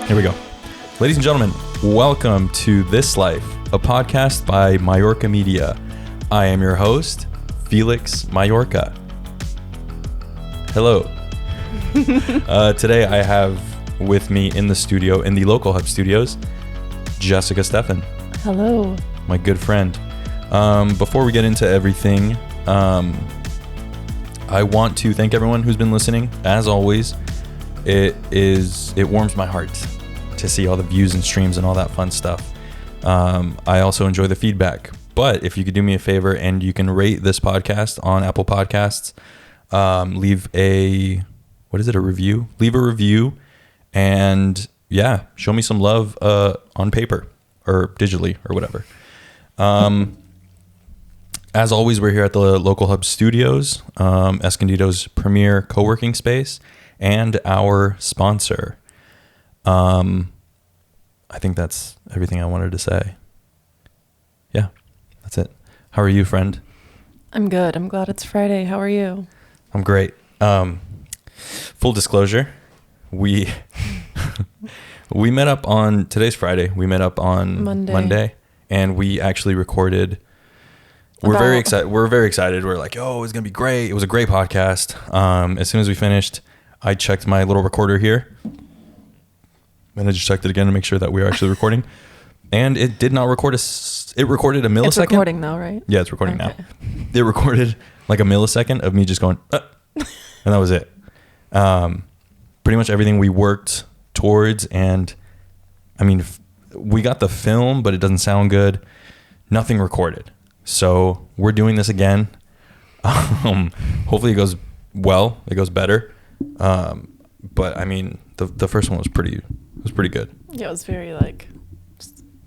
Here we go. Ladies and gentlemen, welcome to This Life, a podcast by Mayorca Media. I am your host, Felix Mayorca. Hello. Today I have with me in the studio, in the Local Hub studios, Jessica Steffen. Hello. My good friend. Before we get into everything, I want to thank everyone who's been listening. As always, it warms my heart to see all the views and streams and all that fun stuff. I also enjoy the feedback. But if you could do me a favor and you can rate this podcast on Apple Podcasts, leave a review? Leave a review and show me some love on paper or digitally or whatever. As always, we're here at the Local Hub Studios, Escondido's premier co-working space and our sponsor. I think that's everything I wanted to say. Yeah, that's it. How are you, friend? I'm good. I'm glad it's Friday. How are you? I'm great. Full disclosure, we met up on, today's Friday, we met up on Monday and we actually recorded. We're very excited. We're like, oh, it's going to be great. It was a great podcast. As soon as we finished, I checked my little recorder here. And I just checked it again to make sure that we are actually recording. And it did not record it recorded a millisecond. It's recording now, right? Yeah, it's recording now. It recorded like a millisecond of me just going, and that was it. Pretty much everything we worked towards. And I mean, we got the film, but it doesn't sound good. Nothing recorded. So we're doing this again. Hopefully it goes well. It goes better. But I mean, the first one was pretty good. Yeah, it was very like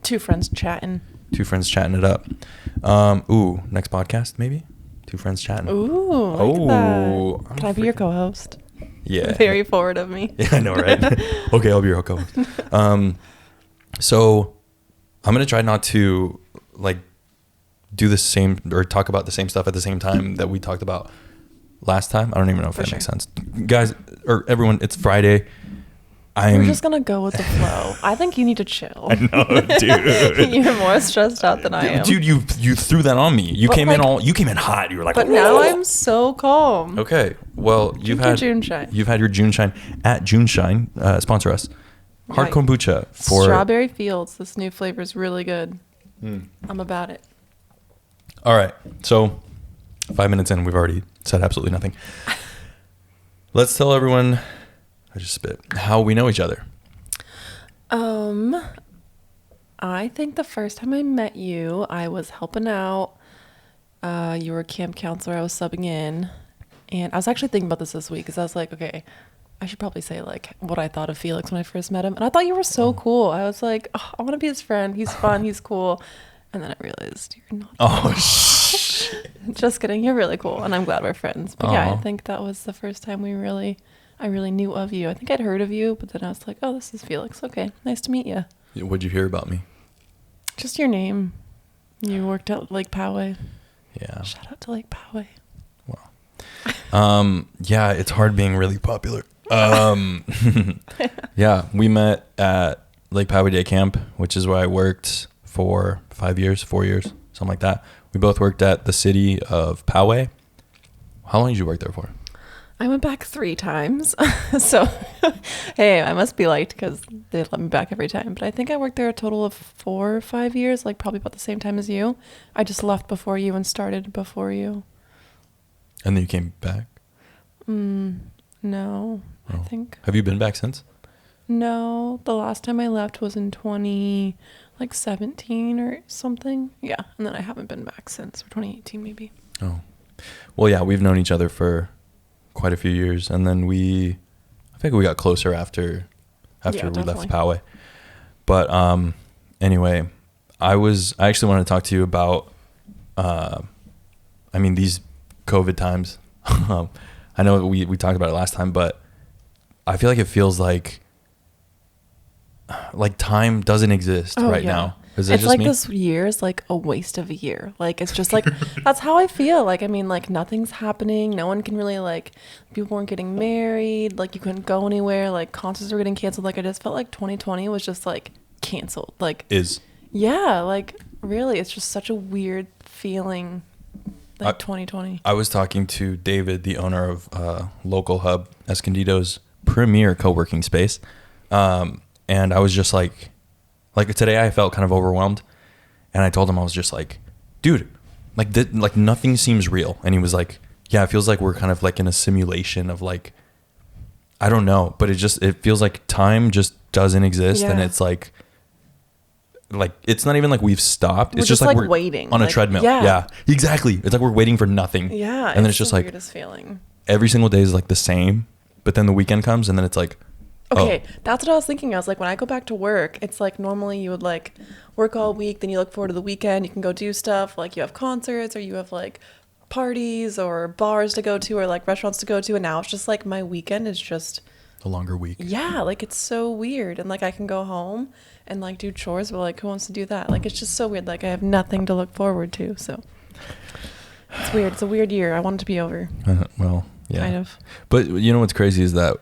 two friends chatting it up. Next podcast maybe. Two friends chatting. Ooh, that. Can I be your co-host? Yeah. Very forward of me. Yeah, I know, right? Okay, I'll be your co-host. So I'm gonna try not to like do the same or talk about the same stuff at the same time that we talked about last time. I don't even know if that makes sense. Guys, or everyone, it's Friday. We're just going to go with the flow. I think you need to chill. I know, dude. You're more stressed out than I am. Dude, you threw that on me. You came in hot. You were like, but now I'm so calm. Okay. Well, you've had your June Shine at June Shine. Sponsor us. Hard kombucha for Strawberry Fields. This new flavor is really good. I'm about it. All right. So 5 minutes in, we've already said absolutely nothing. Let's tell everyone, I just spit, how we know each other. I think the first time I met you, I was helping out. You were a camp counselor. I was subbing in. And I was actually thinking about this week because I was like, okay, I should probably say like what I thought of Felix when I first met him. And I thought you were so cool. I was like, oh, I want to be his friend. He's fun. He's cool. And then I realized you're not. Oh, shit. Just kidding. You're really cool. And I'm glad we're friends. But yeah, I think that was the first time I really knew of you. I think I'd heard of you, but then I was like, oh, this is Felix. Okay. Nice to meet you. What'd you hear about me? Just your name. You worked at Lake Poway. Yeah. Shout out to Lake Poway. Wow. Yeah, it's hard being really popular. Yeah, we met at Lake Poway Day Camp, which is where I worked for 4 years, something like that. We both worked at the city of Poway. How long did you work there for? I went back 3 times. So, hey, I must be liked because they let me back every time. But I think I worked there a total of 4 or 5 years, like probably about the same time as you. I just left before you and started before you. And then you came back? No, I think. Have you been back since? No, the last time I left was in 2017 or something. Yeah, and then I haven't been back since, or 2018 maybe. Oh. Well, yeah, we've known each other for quite a few years, and then I think we got closer after we left Poway. But anyway, I actually wanted to talk to you about these COVID times. I know we talked about it last time, but I feel like it feels like time doesn't exist now. Is it it's just like me? this year is like a waste of a year. Like it's just like that's how I feel. Like I mean, like nothing's happening. No one can really like people weren't getting married. Like you couldn't go anywhere. Like concerts were getting canceled. Like I just felt like 2020 was just like canceled. Like yeah, like really, it's just such a weird feeling. Like 2020. I was talking to David, the owner of Local Hub, Escondido's premier co-working space, and I was just like today I felt kind of overwhelmed, and I told him I was just like, dude, like nothing seems real, and he was like, yeah, it feels like we're kind of like in a simulation of like, I don't know, but it feels like time just doesn't exist, and it's like it's not even like we've stopped. It's just like we're waiting on a treadmill. Yeah, exactly. It's like we're waiting for nothing. Yeah, and then it's just the like weirdest feeling. Every single day is like the same, but then the weekend comes and then it's like, okay, that's what I was thinking. I was like, when I go back to work, it's like normally you would like work all week, then you look forward to the weekend. You can go do stuff like you have concerts or you have like parties or bars to go to or like restaurants to go to, and now it's just like my weekend is just a longer week. Yeah, like it's so weird, and like I can go home and like do chores, but like who wants to do that? Like it's just so weird. Like I have nothing to look forward to, so it's weird. It's a weird year. I want it to be over. Well, yeah, kind of. But you know what's crazy is that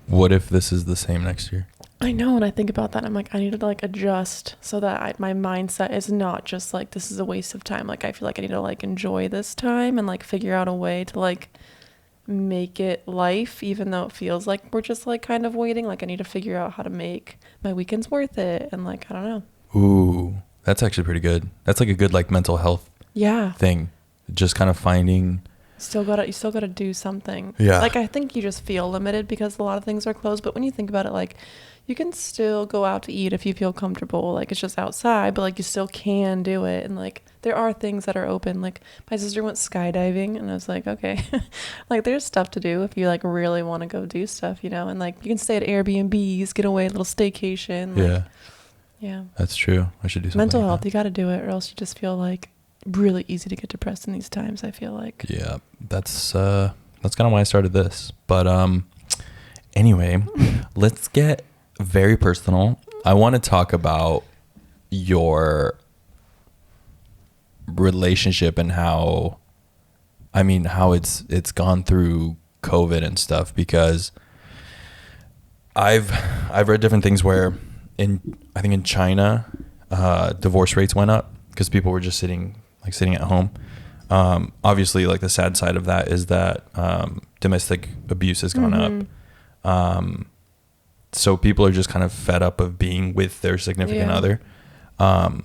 what if this is the same next year? I know, and I think about that. I'm like, I need to like adjust so that my mindset is not just like this is a waste of time. Like I feel like I need to like enjoy this time and like figure out a way to like make it life, even though it feels like we're just like kind of waiting. Like I need to figure out how to make my weekends worth it, and like I don't know. Ooh, that's actually pretty good. That's like a good like mental health thing. Just kind of finding you still gotta do something. Yeah, like I think you just feel limited because a lot of things are closed, but when you think about it, like you can still go out to eat if you feel comfortable. Like it's just outside, but like you still can do it, and like there are things that are open. Like my sister went skydiving, and I was like, okay, like there's stuff to do if you like really want to go do stuff, you know. And like you can stay at Airbnbs, get away, a little staycation. Like, yeah, that's true. I should do something. Mental health, you got to do it, or else you just feel like really easy to get depressed in these times. I feel like. Yeah, that's kind of why I started this. But anyway, let's get very personal. I want to talk about your relationship and how it's gone through COVID and stuff, because I've read different things where I think in China divorce rates went up because people were just sitting at home. Obviously, like the sad side of that is that domestic abuse has gone up. So people are just kind of fed up of being with their significant other. How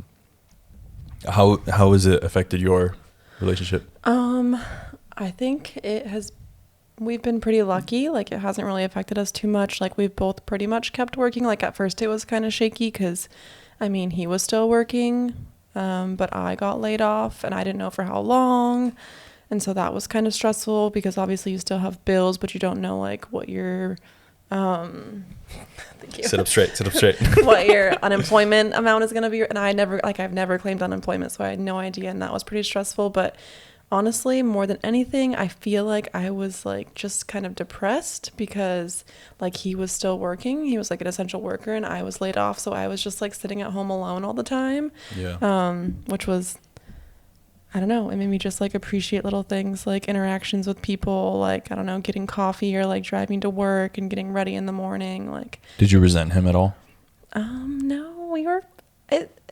has it affected your relationship? I think we've been pretty lucky. Like it hasn't really affected us too much. Like we've both pretty much kept working. Like at first it was kind of shaky because I mean, he was still working, but I got laid off and I didn't know for how long. And so that was kind of stressful because obviously you still have bills, but you don't know like what your thank you. Sit up straight. What your unemployment amount is going to be. And I've never claimed unemployment, so I had no idea. And that was pretty stressful. But honestly, more than anything, I feel like I was like just kind of depressed because like he was still working. He was like an essential worker and I was laid off. So I was just like sitting at home alone all the time. Yeah. Which was, I don't know, it made me just like appreciate little things like interactions with people, like I don't know, getting coffee or like driving to work and getting ready in the morning. Like, did you resent him at all? No,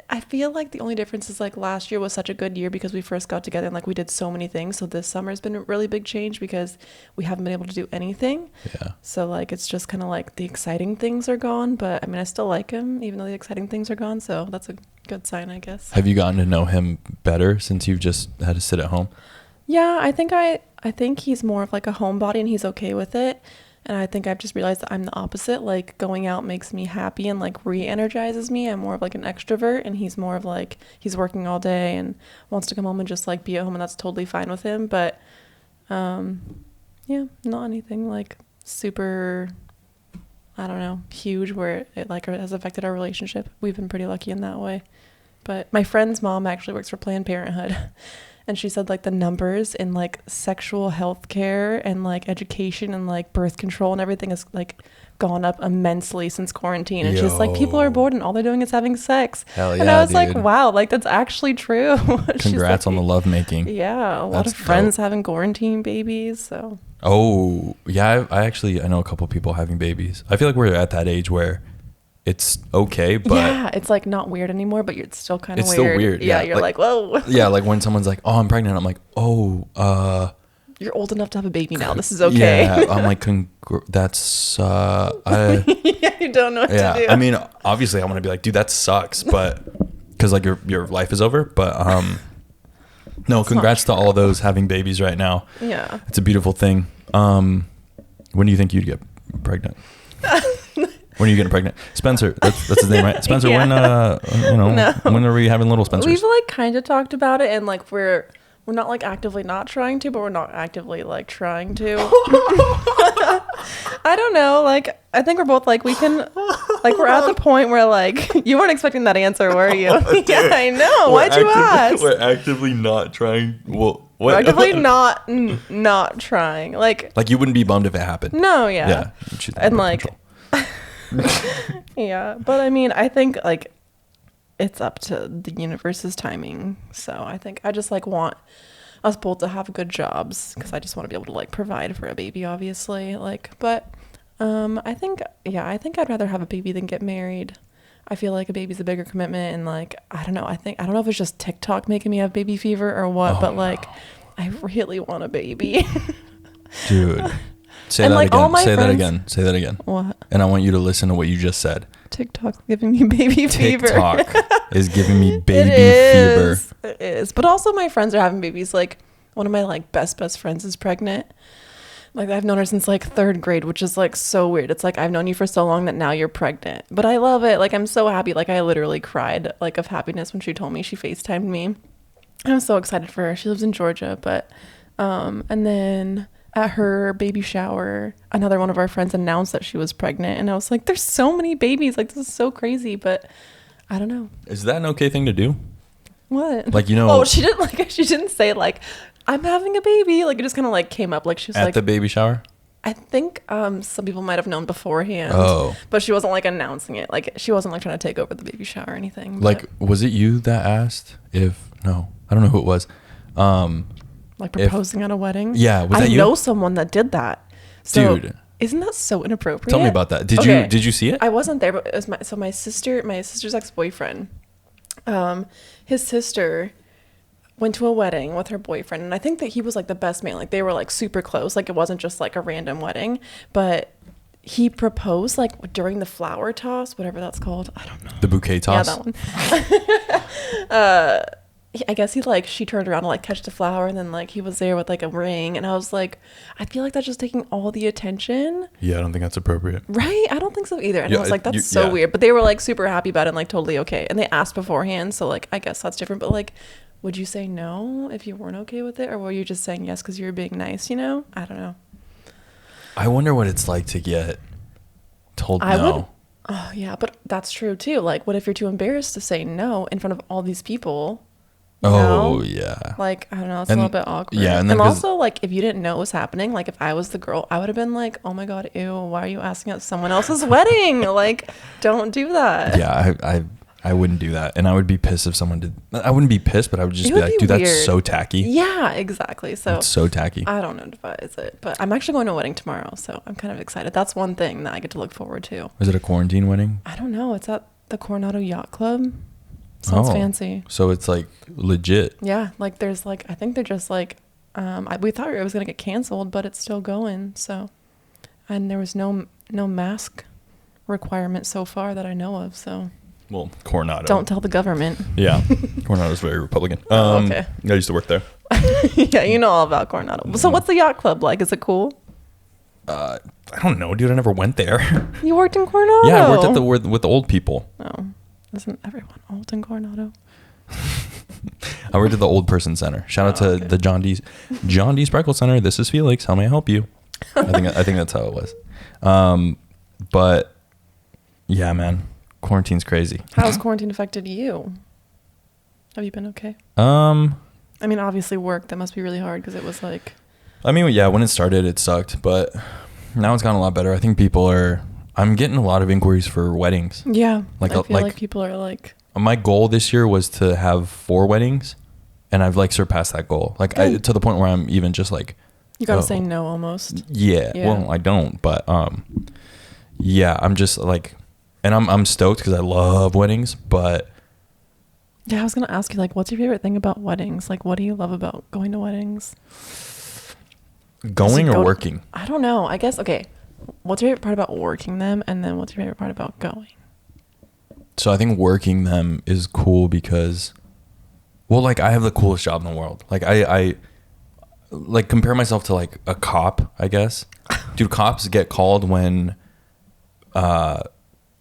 I feel like the only difference is like last year was such a good year because we first got together and like we did so many things. So this summer has been a really big change because we haven't been able to do anything. Yeah. So like it's just kind of like the exciting things are gone, but I mean I still like him even though the exciting things are gone. So that's a good sign, I guess. Have you gotten to know him better since you've just had to sit at home? Yeah, I think he's more of like a homebody and he's okay with it. And I think I've just realized that I'm the opposite. Like going out makes me happy and like re-energizes me. I'm more of like an extrovert and he's more of like, he's working all day and wants to come home and just like be at home, and that's totally fine with him. But yeah, not anything like super, I don't know, huge where it like has affected our relationship. We've been pretty lucky in that way. But my friend's mom actually works for Planned Parenthood. and she said like the numbers in like sexual health care and like education and like birth control and everything has like gone up immensely since quarantine. And she's like, people are bored and all they're doing is having sex. Hell yeah, and I was dude. like, wow, like that's actually true. Congrats like, on the lovemaking. Yeah, a lot of friends having quarantine babies. So. Oh yeah, I know a couple people having babies. I feel like we're at that age where it's okay, but yeah, it's like not weird anymore, but it's still kind of weird. It's still weird. Yeah, you're like whoa. Yeah, like when someone's like, "Oh, I'm pregnant," I'm like, "Oh, you're old enough to have a baby now. This is okay." Yeah, I'm like, that's yeah, you don't know what to do. I mean, obviously, I want to be like, dude, that sucks, but because like your life is over. But no, congrats to all those having babies right now. Yeah, it's a beautiful thing. When do you think you'd get pregnant? When are you getting pregnant? Spencer, that's his name, right? Spencer, yeah. When are we having little Spencers? We've like kind of talked about it, and like we're not like actively not trying to, but we're not actively like trying to. I don't know. Like I think we're both like we can. Like we're at the point where like you weren't expecting that answer, were you? Yeah, I know. Why'd you ask? We're actively not trying. Well, what? We're actively not trying. Like you wouldn't be bummed if it happened. No, yeah. Yeah, and like. Yeah, but I mean, I think like it's up to the universe's timing. So I think I just like want us both to have good jobs because I just want to be able to like provide for a baby, obviously. Like, but I think I'd rather have a baby than get married. I feel like a baby's a bigger commitment, and like I don't know if it's just TikTok making me have baby fever or what, but like I really want a baby. Dude. Say that again. What? And I want you to listen to what you just said. TikTok's giving me baby fever. TikTok is giving me baby fever. It is. But also my friends are having babies. Like one of my like best friends is pregnant. Like I've known her since like 3rd grade, which is like so weird. It's like I've known you for so long that now you're pregnant. But I love it. Like I'm so happy. Like I literally cried like of happiness when she told me. She FaceTimed me. I'm so excited for her. She lives in Georgia, but and then at her baby shower, another one of our friends announced that she was pregnant, and I was like, there's so many babies, like this is so crazy. But I don't know, is that an okay thing to do? What? Like, you know, oh, she didn't say like I'm having a baby. Like it just kind of like came up. Like she was at the baby shower. I think some people might have known beforehand. Oh, but she wasn't like announcing it. Like she wasn't like trying to take over the baby shower or anything. Like was it you that asked? No, I don't know who it was. Like proposing at a wedding? Yeah, was that you? I know someone that did that. So, dude, isn't that so inappropriate? Tell me about that. Did you see it? I wasn't there, but it was my sister's ex-boyfriend. His sister went to a wedding with her boyfriend, and I think that he was like the best man. Like they were like super close. Like it wasn't just like a random wedding, but he proposed like during the flower toss, whatever that's called. I don't know. The bouquet toss. Yeah, that one. I guess she turned around to like catch the flower, and then like he was there with like a ring, and I was like, I feel like that's just taking all the attention. Yeah, I don't think that's appropriate. Right? I don't think so either. And I was like, that's so weird. But they were like super happy about it and like totally okay. And they asked beforehand, so like I guess that's different. But like, would you say no if you weren't okay with it, or were you just saying yes because you were being nice? You know? I don't know. I wonder what it's like to get told no. Oh yeah, but that's true too. Like, what if you're too embarrassed to say no in front of all these people? Oh, yeah. Like, I don't know. It's a little bit awkward. Yeah. And also, like, if you didn't know it was happening, like, if I was the girl, I would have been like, oh, my God, ew, why are you asking at someone else's wedding? Like, don't do that. Yeah, I wouldn't do that. And I would be pissed if someone did. I wouldn't be pissed, but I would just be like, dude, that's so tacky. Yeah, exactly. So it's so tacky. I don't advise it. But I'm actually going to a wedding tomorrow, so I'm kind of excited. That's one thing that I get to look forward to. Is it a quarantine wedding? I don't know. It's at the Coronado Yacht Club. Sounds fancy. So it's like legit. Yeah, like there's like I think they're just like we thought it was gonna get canceled, but it's still going. So, and there was no mask requirement so far that I know of. So, well, Coronado. Don't tell the government. Yeah, Coronado's very Republican. Okay. I used to work there. Yeah, you know all about Coronado. So, what's the yacht club like? Is it cool? I don't know, dude. I never went there. You worked in Coronado? Yeah, I worked with the old people. Oh. Isn't everyone old in Coronado? I worked at the Old Person Center. Shout out to the John D. Sprinkle Center. This is Felix. How may I help you? I think that's how it was. But yeah, man, quarantine's crazy. How's quarantine affected you? Have you been okay? I mean, obviously work, that must be really hard because it was like... I mean, yeah, when it started, it sucked, but now it's gotten a lot better. I think I'm getting a lot of inquiries for weddings. Yeah. I feel like people are like... My goal this year was to have 4 weddings, and I've like surpassed that goal. Like to the point where I'm even just like... You gotta say no almost. Yeah. Well, I don't, but yeah, I'm just like... And I'm stoked because I love weddings, but... Yeah, I was going to ask you, like, what's your favorite thing about weddings? Like, what do you love about going to weddings? Going or working? I don't know. I guess, okay, what's your favorite part about working them? And then what's your favorite part about going? So I think working them is cool because, well, like, I have the coolest job in the world. Like, I like, compare myself to, like, a cop, I guess. Dude, cops get called when...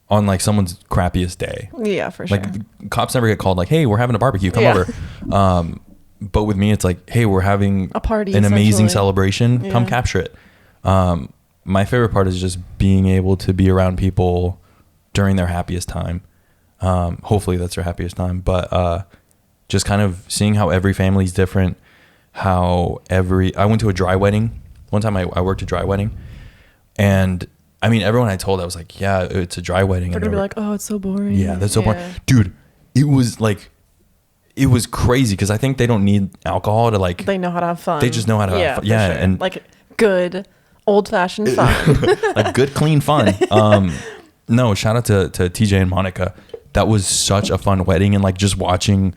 on like someone's crappiest day. Yeah, for sure. Like cops never get called like, hey, we're having a barbecue, come over. But with me, it's like, hey, we're having a party, an amazing celebration, come capture it. My favorite part is just being able to be around people during their happiest time. Hopefully that's their happiest time, but just kind of seeing how every family's different, I went to a dry wedding one time. I worked a dry wedding, and I mean, everyone I told, I was like, yeah, it's a dry wedding. They're going to be like, oh, it's so boring. Yeah, that's so boring. Dude, it was crazy because I think they don't need alcohol to like... They know how to have fun. They just know how to have fun. Yeah, sure. And like good old-fashioned fun. Like good, clean fun. No, shout out to TJ and Monica. That was such a fun wedding, and like just watching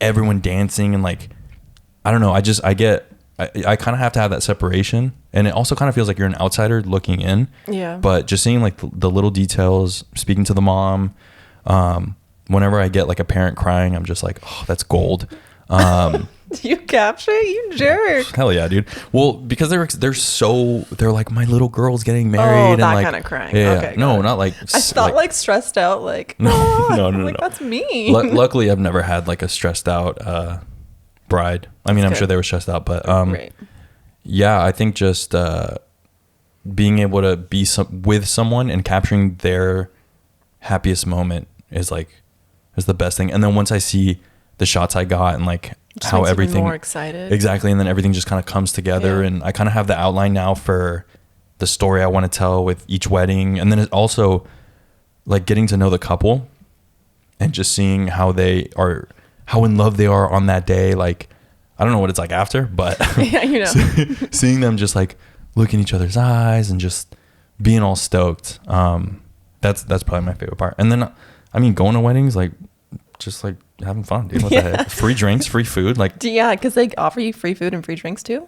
everyone dancing and like, I don't know, I kind of have to have that separation, and it also kind of feels like you're an outsider looking in. Yeah. But just seeing like the little details, speaking to the mom, whenever I get like a parent crying, I'm just like, oh, that's gold. You capture it, you jerk. Hell yeah, dude. Well, because they're like, my little girl's getting married. Oh, that like, kind of crying. Yeah. Okay, no, not like... I thought like stressed out, like... No. Like, that's me. Luckily, I've never had like a stressed out bride. I mean, I'm sure they were stressed out, but right. Yeah, I think just being able to be with someone and capturing their happiest moment is the best thing. And then once I see the shots I got and like just how everything, more excited. Exactly, and then everything just kind of comes together, and I kind of have the outline now for the story I want to tell with each wedding. And then it's also like getting to know the couple and just seeing how in love they are on that day. Like, I don't know what it's like after, but yeah, you know, seeing them just like look in each other's eyes and just being all stoked. That's probably my favorite part. And then, I mean, going to weddings, like just like having fun, dude. What the heck? Free drinks, free food. Like, yeah, because they offer you free food and free drinks too.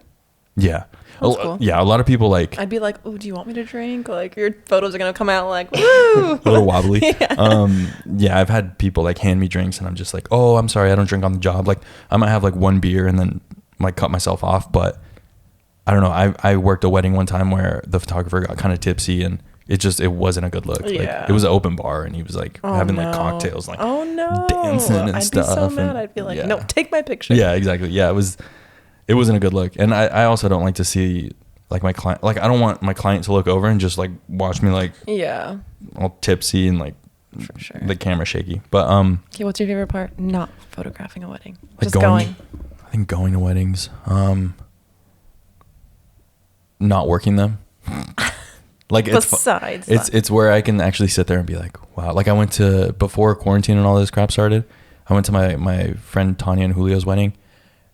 Yeah. That's cool. Yeah, a lot of people like... I'd be like, oh, do you want me to drink? Like, your photos are going to come out like, woo! A little wobbly. Yeah, I've had people like hand me drinks and I'm just like, oh, I'm sorry, I don't drink on the job. Like, I might have like one beer and then like cut myself off. But I don't know. I worked a wedding one time where the photographer got kind of tipsy and it wasn't a good look. Yeah. Like, it was an open bar and he was like having like cocktails, like dancing and stuff. I'd be so mad. I'd be like, no, take my picture. Yeah, exactly. Yeah, it wasn't a good look. And I also don't like to see like my client, like I don't want my client to look over and just like watch me like all tipsy and like for sure. the camera shaky. But okay, what's your favorite part? Not photographing a wedding. Like just going. I think going to weddings. Not working them. Like it's where I can actually sit there and be like, wow. Like I went to, before quarantine and all this crap started, I went to my friend Tanya and Julio's wedding,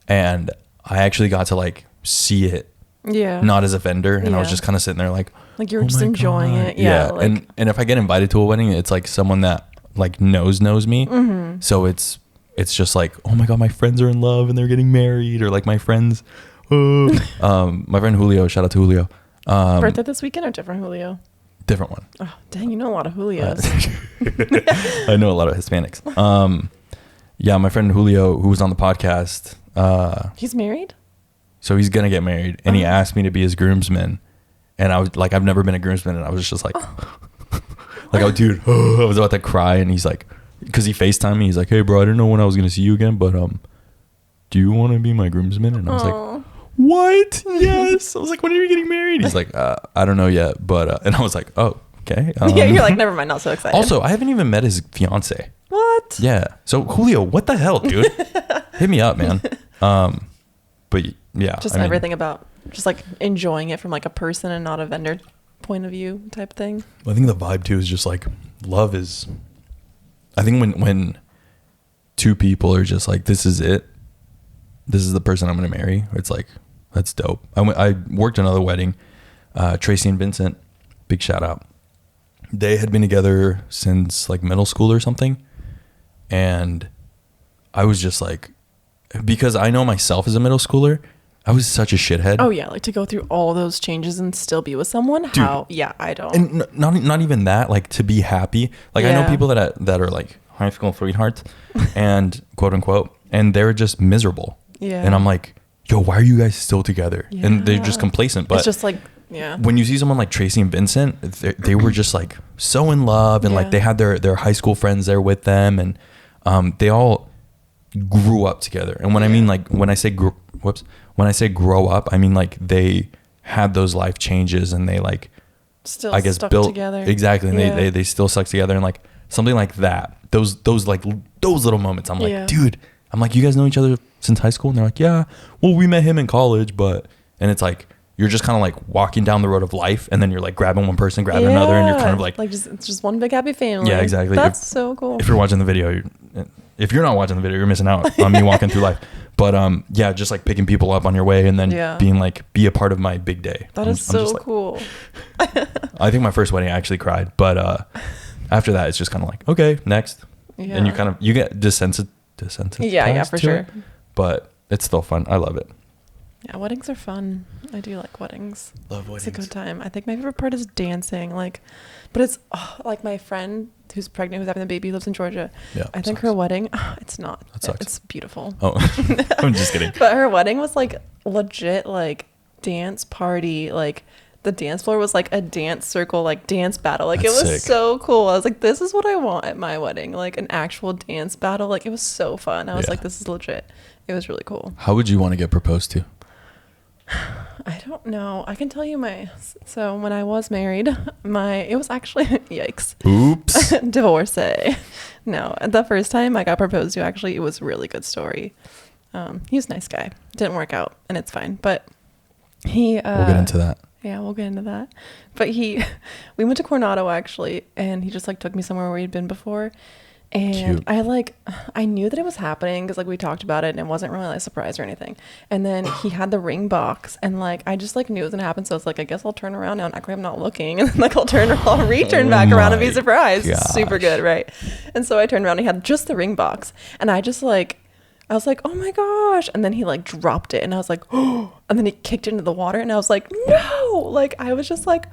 and I actually got to like see it. Yeah. Not as a vendor, and I was just kind of sitting there like you were just enjoying it. Yeah. Like, and if I get invited to a wedding, it's like someone that like knows me. Mm-hmm. So it's just like, oh my God, my friends are in love and they're getting married, or like my friends. My friend Julio, shout out to Julio. Birthday this weekend or different Julio? Different one. Oh, dang, you know a lot of Julios. I know a lot of Hispanics. Yeah, my friend Julio, who was on the podcast. He's married? So he's going to get married, and he asked me to be his groomsman. And I was like, I've never been a groomsman, and I was just like, like, oh, dude, I was about to cry. And he's like, because he FaceTimed me, he's like, hey, bro, I didn't know when I was going to see you again, but do you want to be my groomsman? And I was like, what? Yes. I was like, when are you getting married? He's like, I don't know yet, but and I was like, oh, okay. Yeah, you're like, never mind, not so excited. Also, I haven't even met his fiance. What? Yeah. So Julio, what the hell, dude? Hit me up, man. But yeah, just everything about just like enjoying it from like a person and not a vendor point of view type thing. I think the vibe too is just like love is, I think when two people are just like, this is it, this is the person I'm going to marry, it's like, that's dope. I worked another wedding, Tracy and Vincent, big shout out. They had been together since like middle school or something. And I was just like, because I know myself as a middle schooler, I was such a shithead. Oh yeah, like to go through all those changes and still be with someone. Dude, how? Yeah, I don't. And not even that. Like to be happy. Like I know people that are like high school sweethearts, and quote unquote, and they're just miserable. Yeah. And I'm like, yo, why are you guys still together? Yeah. And they're just complacent. But it's just like, yeah. When you see someone like Tracy and Vincent, they were just like so in love, and like they had their high school friends there with them, and they all grew up together. And when I mean like when I say grow up, I mean like they had those life changes, and they like still I guess built together. Exactly. And they still stuck together, and like something like that. Those little moments. I'm like, dude, I'm like, you guys know each other since high school? And they're like, yeah, well, we met him in college, but, and it's like, you're just kind of like walking down the road of life, and then you're like grabbing one person, grabbing another, and you're kind of like it's just one big happy family. Yeah, exactly. That's so cool. If you're watching the video, if you're not watching the video, you're missing out on me walking through life. But yeah, just like picking people up on your way, and then being like, be a part of my big day. That is so cool. I think my first wedding I actually cried, but after that it's just kind of like, okay, next. Yeah. And you get desensitized. Yeah, for sure. It, but it's still fun. I love it. Yeah, weddings are fun. I do like weddings. Love weddings. It's a good time. I think my favorite part is dancing. Like, but it's like my friend who's pregnant, who's having a baby, lives in Georgia. Yeah, I think her wedding, it's not. That sucks. It's beautiful. Oh, I'm just kidding. But her wedding was like legit, like dance party. Like the dance floor was like a dance circle, like dance battle. Like That's it was sick. So cool. I was like, this is what I want at my wedding. Like an actual dance battle. Like it was so fun. I was like, this is legit. It was really cool. How would you want to get proposed to? I don't know. I can tell you so when I was married, it was actually, yikes. Oops. Divorcee. No, the first time I got proposed to, actually, it was a really good story. He was a nice guy. Didn't work out, and it's fine. But we'll get into that. Yeah, we'll get into that. But we went to Coronado, actually, and he just like took me somewhere where he'd been before. And cute. I knew that it was happening because like we talked about it, and it wasn't really like a surprise or anything. And then he had the ring box, and like I just like knew it was gonna happen. So it's like, I guess I'll turn around now and act like I'm not looking, and then like I'll return back around and be surprised. Gosh. Super good, right? And so I turned around, and he had just the ring box, and I was like, oh my gosh. And then he like dropped it, and I was like, oh, and then he kicked it into the water, and I was like, no. Like I was just like,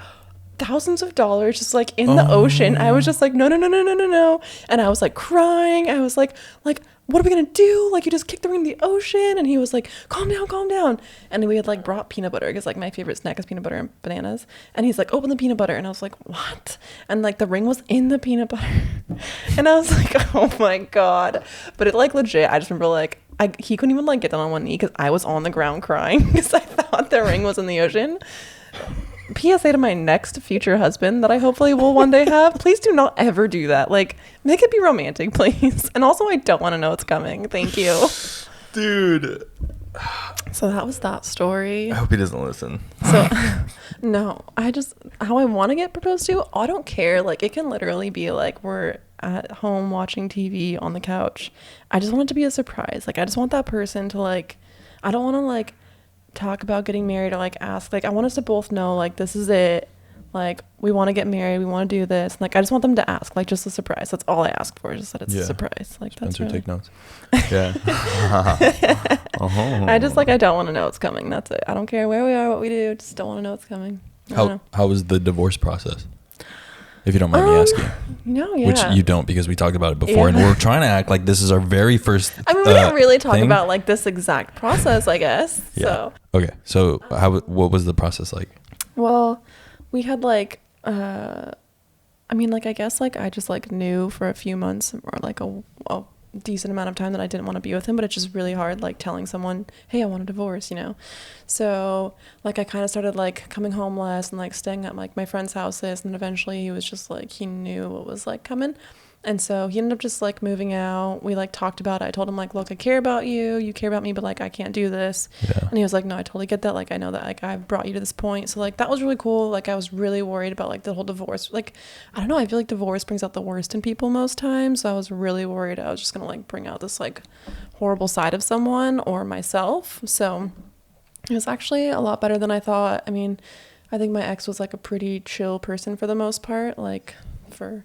thousands of dollars just like in the ocean. I was just like, no. And I was like crying. I was like, what are we gonna do? Like, you just kicked the ring in the ocean. And he was like, calm down. And we had like brought peanut butter, because like my favorite snack is peanut butter and bananas. And he's like, open the peanut butter. And I was like, what? And like the ring was in the peanut butter. And I was like, oh my God. But it like legit, I just remember like he couldn't even like get down on one knee, because I was on the ground crying because I thought the ring was in the ocean. PSA to my next future husband that I hopefully will one day have, please do not ever do that. Like, make it be romantic, please. And also, I don't want to know it's coming. Thank you. Dude. So that was that story. I hope he doesn't listen. So, no, how I want to get proposed to, I don't care. Like, it can literally be like we're at home watching TV on the couch. I just want it to be a surprise. Like, I just want that person to like, I don't want to like talk about getting married or like ask, like I want us to both know like this is it, like we want to get married, we want to do this, and, like I just want them to ask, like just a surprise. That's all I ask for, is just that it's a surprise. Like Spencer, that's take notes. Yeah. I just like, I don't want to know it's coming. That's it. I don't care where we are, what we do, just don't want to know it's coming. How was the divorce process, if you don't mind me asking? No, yeah. Which you don't, because we talked about it before, and we're trying to act like this is our very first I mean, we didn't really talk about like this exact process, I guess. Yeah. So okay, so what was the process like? Well, we had like I mean, like I guess like I just like knew for a few months, or like a decent amount of time, that I didn't want to be with him, but it's just really hard like telling someone, hey, I want a divorce, you know. So like I kind of started like coming home less and like staying at like my friends' houses, and then eventually he was just like, he knew what was like coming. And so he ended up just like moving out. We like talked about it. I told him like, look, I care about you. You care about me, but like I can't do this. Yeah. And he was like, no, I totally get that. Like I know that like I've brought you to this point. So like that was really cool. Like I was really worried about like the whole divorce. Like I don't know. I feel like divorce brings out the worst in people most times. So I was really worried I was just gonna like bring out this like horrible side of someone or myself. So it was actually a lot better than I thought. I mean, I think my ex was like a pretty chill person for the most part. Like for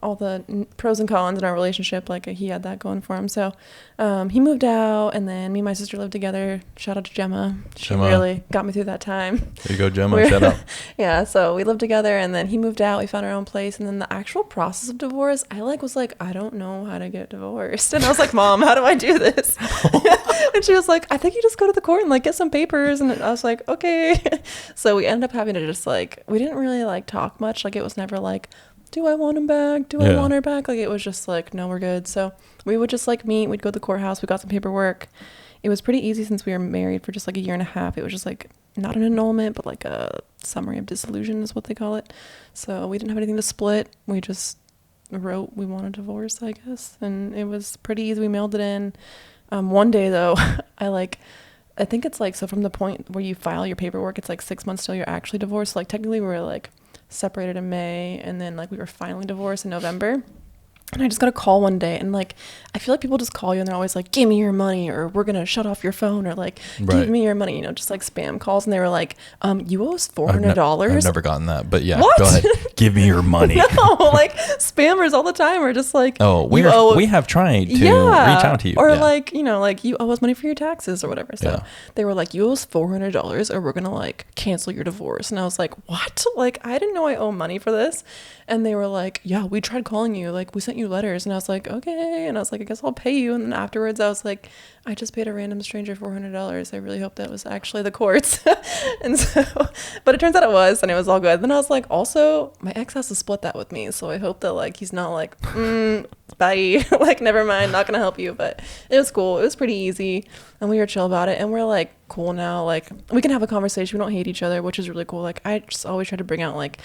all the pros and cons in our relationship, like he had that going for him. So he moved out, and then me and my sister lived together. Shout out to Gemma. She really got me through that time. There you go, Gemma. Shout out. Yeah, so we lived together, and then he moved out. We found our own place, and then the actual process of divorce, I like was like, I don't know how to get divorced. And I was like, Mom, how do I do this? And she was like, I think you just go to the court and like get some papers. And I was like, okay. So we ended up having to just like, we didn't really like talk much. Like it was never like, do I want him back? Do I want her back? Like it was just like, no, we're good. So we would just like meet. We'd go to the courthouse. We got some paperwork. It was pretty easy since we were married for just like a year and a half. It was just like not an annulment, but like a summary of dissolution is what they call it. So we didn't have anything to split. We just wrote we want a divorce, I guess. And it was pretty easy. We mailed it in. One day though, I think it's like, so from the point where you file your paperwork, it's like 6 months till you're actually divorced. So like technically we were like separated in May, and then like we were finally divorced in November. And I just got a call one day, and like I feel like people just call you and they're always like, give me your money, or we're gonna shut off your phone, or like give me your money, you know, just like spam calls. And they were like, you owe us $400. I've never gotten that, but yeah. What? Go ahead. Give me your money. No, like spammers all the time are just like, oh, we have tried to reach out to you, or like, you know, like you owe us money for your taxes or whatever. So they were like, you owe us $400 or we're gonna like cancel your divorce. And I was like, what? Like I didn't know I owe money for this. And they were like, yeah, we tried calling you, like we sent you letters. And I was like, okay. And I was like, I guess I'll pay you. And then afterwards I was like, I just paid a random stranger $400. I really hope that was actually the courts. And so, but it turns out it was, and it was all good. Then I was like, also my ex has to split that with me, so I hope that like he's not like bye, like never mind, not gonna help you. But it was cool. It was pretty easy, and we were chill about it, and we're like cool now. Like we can have a conversation. We don't hate each other, which is really cool. Like I just always try to bring out like,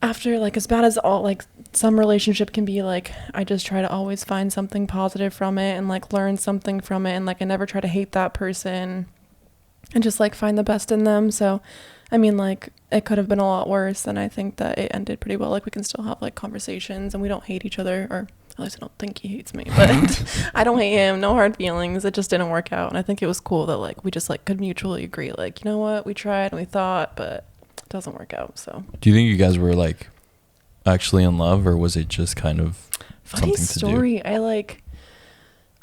after like as bad as all like some relationship can be, like I just try to always find something positive from it and like learn something from it, and like I never try to hate that person and just like find the best in them. So I mean, like it could have been a lot worse, and I think that it ended pretty well. Like we can still have like conversations, and we don't hate each other, or at least I don't think he hates me, but I don't hate him. No hard feelings. It just didn't work out. And I think it was cool that like we just like could mutually agree, like, you know what, we tried and we thought, but doesn't work out. So do you think you guys were like actually in love, or was it just kind of funny story?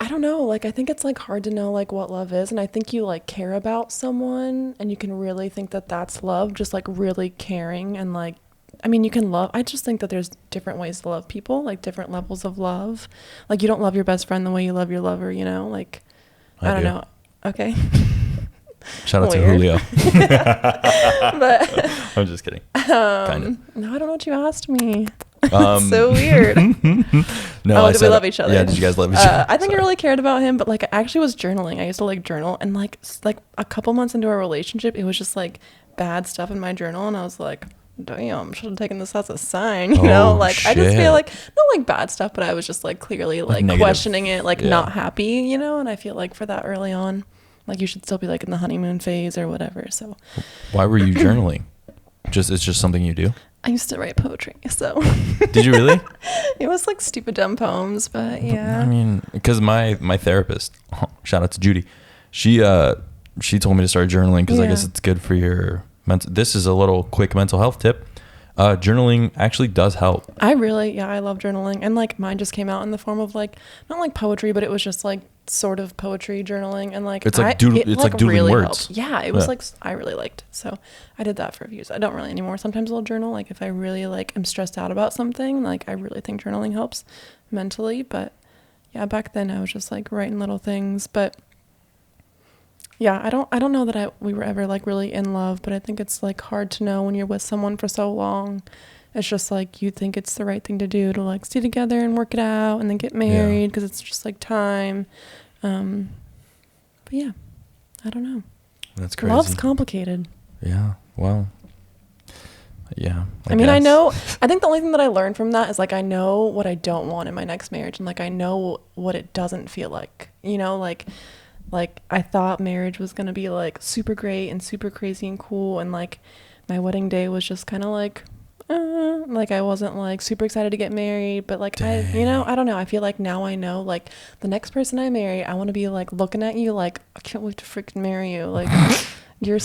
I don't know, like I think it's like hard to know like what love is, and I think you like care about someone and you can really think that that's love, just like really caring. And like I mean, you can love, I just think that there's different ways to love people, like different levels of love. Like you don't love your best friend the way you love your lover, you know, like I don't know. Okay. Shout out to Julio. But I'm just kidding. Kind of. No, I don't know what you asked me. So weird. No, did we love each other? Yeah, did you guys love each other? I think I really cared about him, but like I actually was journaling. I used to like journal, and like a couple months into our relationship, it was just like bad stuff in my journal, and I was like, damn, should have taken this as a sign, you know? Like shit. I just feel like not like bad stuff, but I was just like clearly like questioning it, like not happy, you know? And I feel like for that early on, like you should still be like in the honeymoon phase or whatever. So why were you journaling? It's just something you do? I used to write poetry, so. Did you really? It was like stupid dumb poems, but yeah. I mean, because my therapist, shout out to Judy, she told me to start journaling because I guess it's good for your mental. This is a little quick mental health tip. Journaling actually does help. I love journaling, and like mine just came out in the form of like not like poetry, but it was just like sort of poetry journaling, and like it's like doodling really words. Helped. Yeah, it was like I really liked it. So I did that for a few years. I don't really anymore. Sometimes I'll journal, like if I really like am stressed out about something, like I really think journaling helps mentally. But yeah, back then I was just like writing little things. But yeah, I don't know that we were ever like really in love, but I think it's like hard to know when you're with someone for so long. It's just like you think it's the right thing to do to like stay together and work it out and then get married because it's just like time. But yeah, I don't know. That's crazy. Love's complicated. Yeah. Well, Yeah. I mean, I think the only thing that I learned from that is like, I know what I don't want in my next marriage. And like, I know what it doesn't feel like, you know, like I thought marriage was going to be like super great and super crazy and cool. And like my wedding day was just kind of like I wasn't like super excited to get married, but like I don't know. I feel like now I know like the next person I marry, I want to be like looking at you like, I can't wait to freaking marry you. Like you're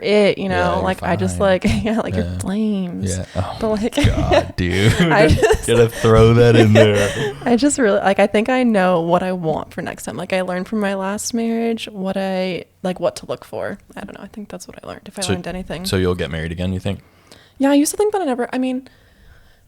it, you know, like fine. I just like, you're flames. Yeah. Oh but like, God, dude, I just gotta throw that in there. I just really like, I think I know what I want for next time. Like I learned from my last marriage what to look for. I don't know. I think that's what I learned. If I learned anything. So you'll get married again, you think? Yeah, I used to think that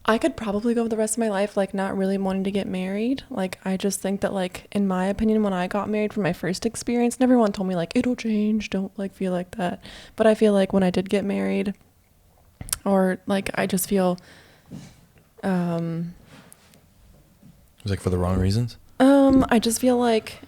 I could probably go the rest of my life like not really wanting to get married. Like I just think that like in my opinion, when I got married for my first experience, and everyone told me like it'll change, don't like feel like that. But I feel like when I did get married, or like I just feel it was like for the wrong reasons? I just feel like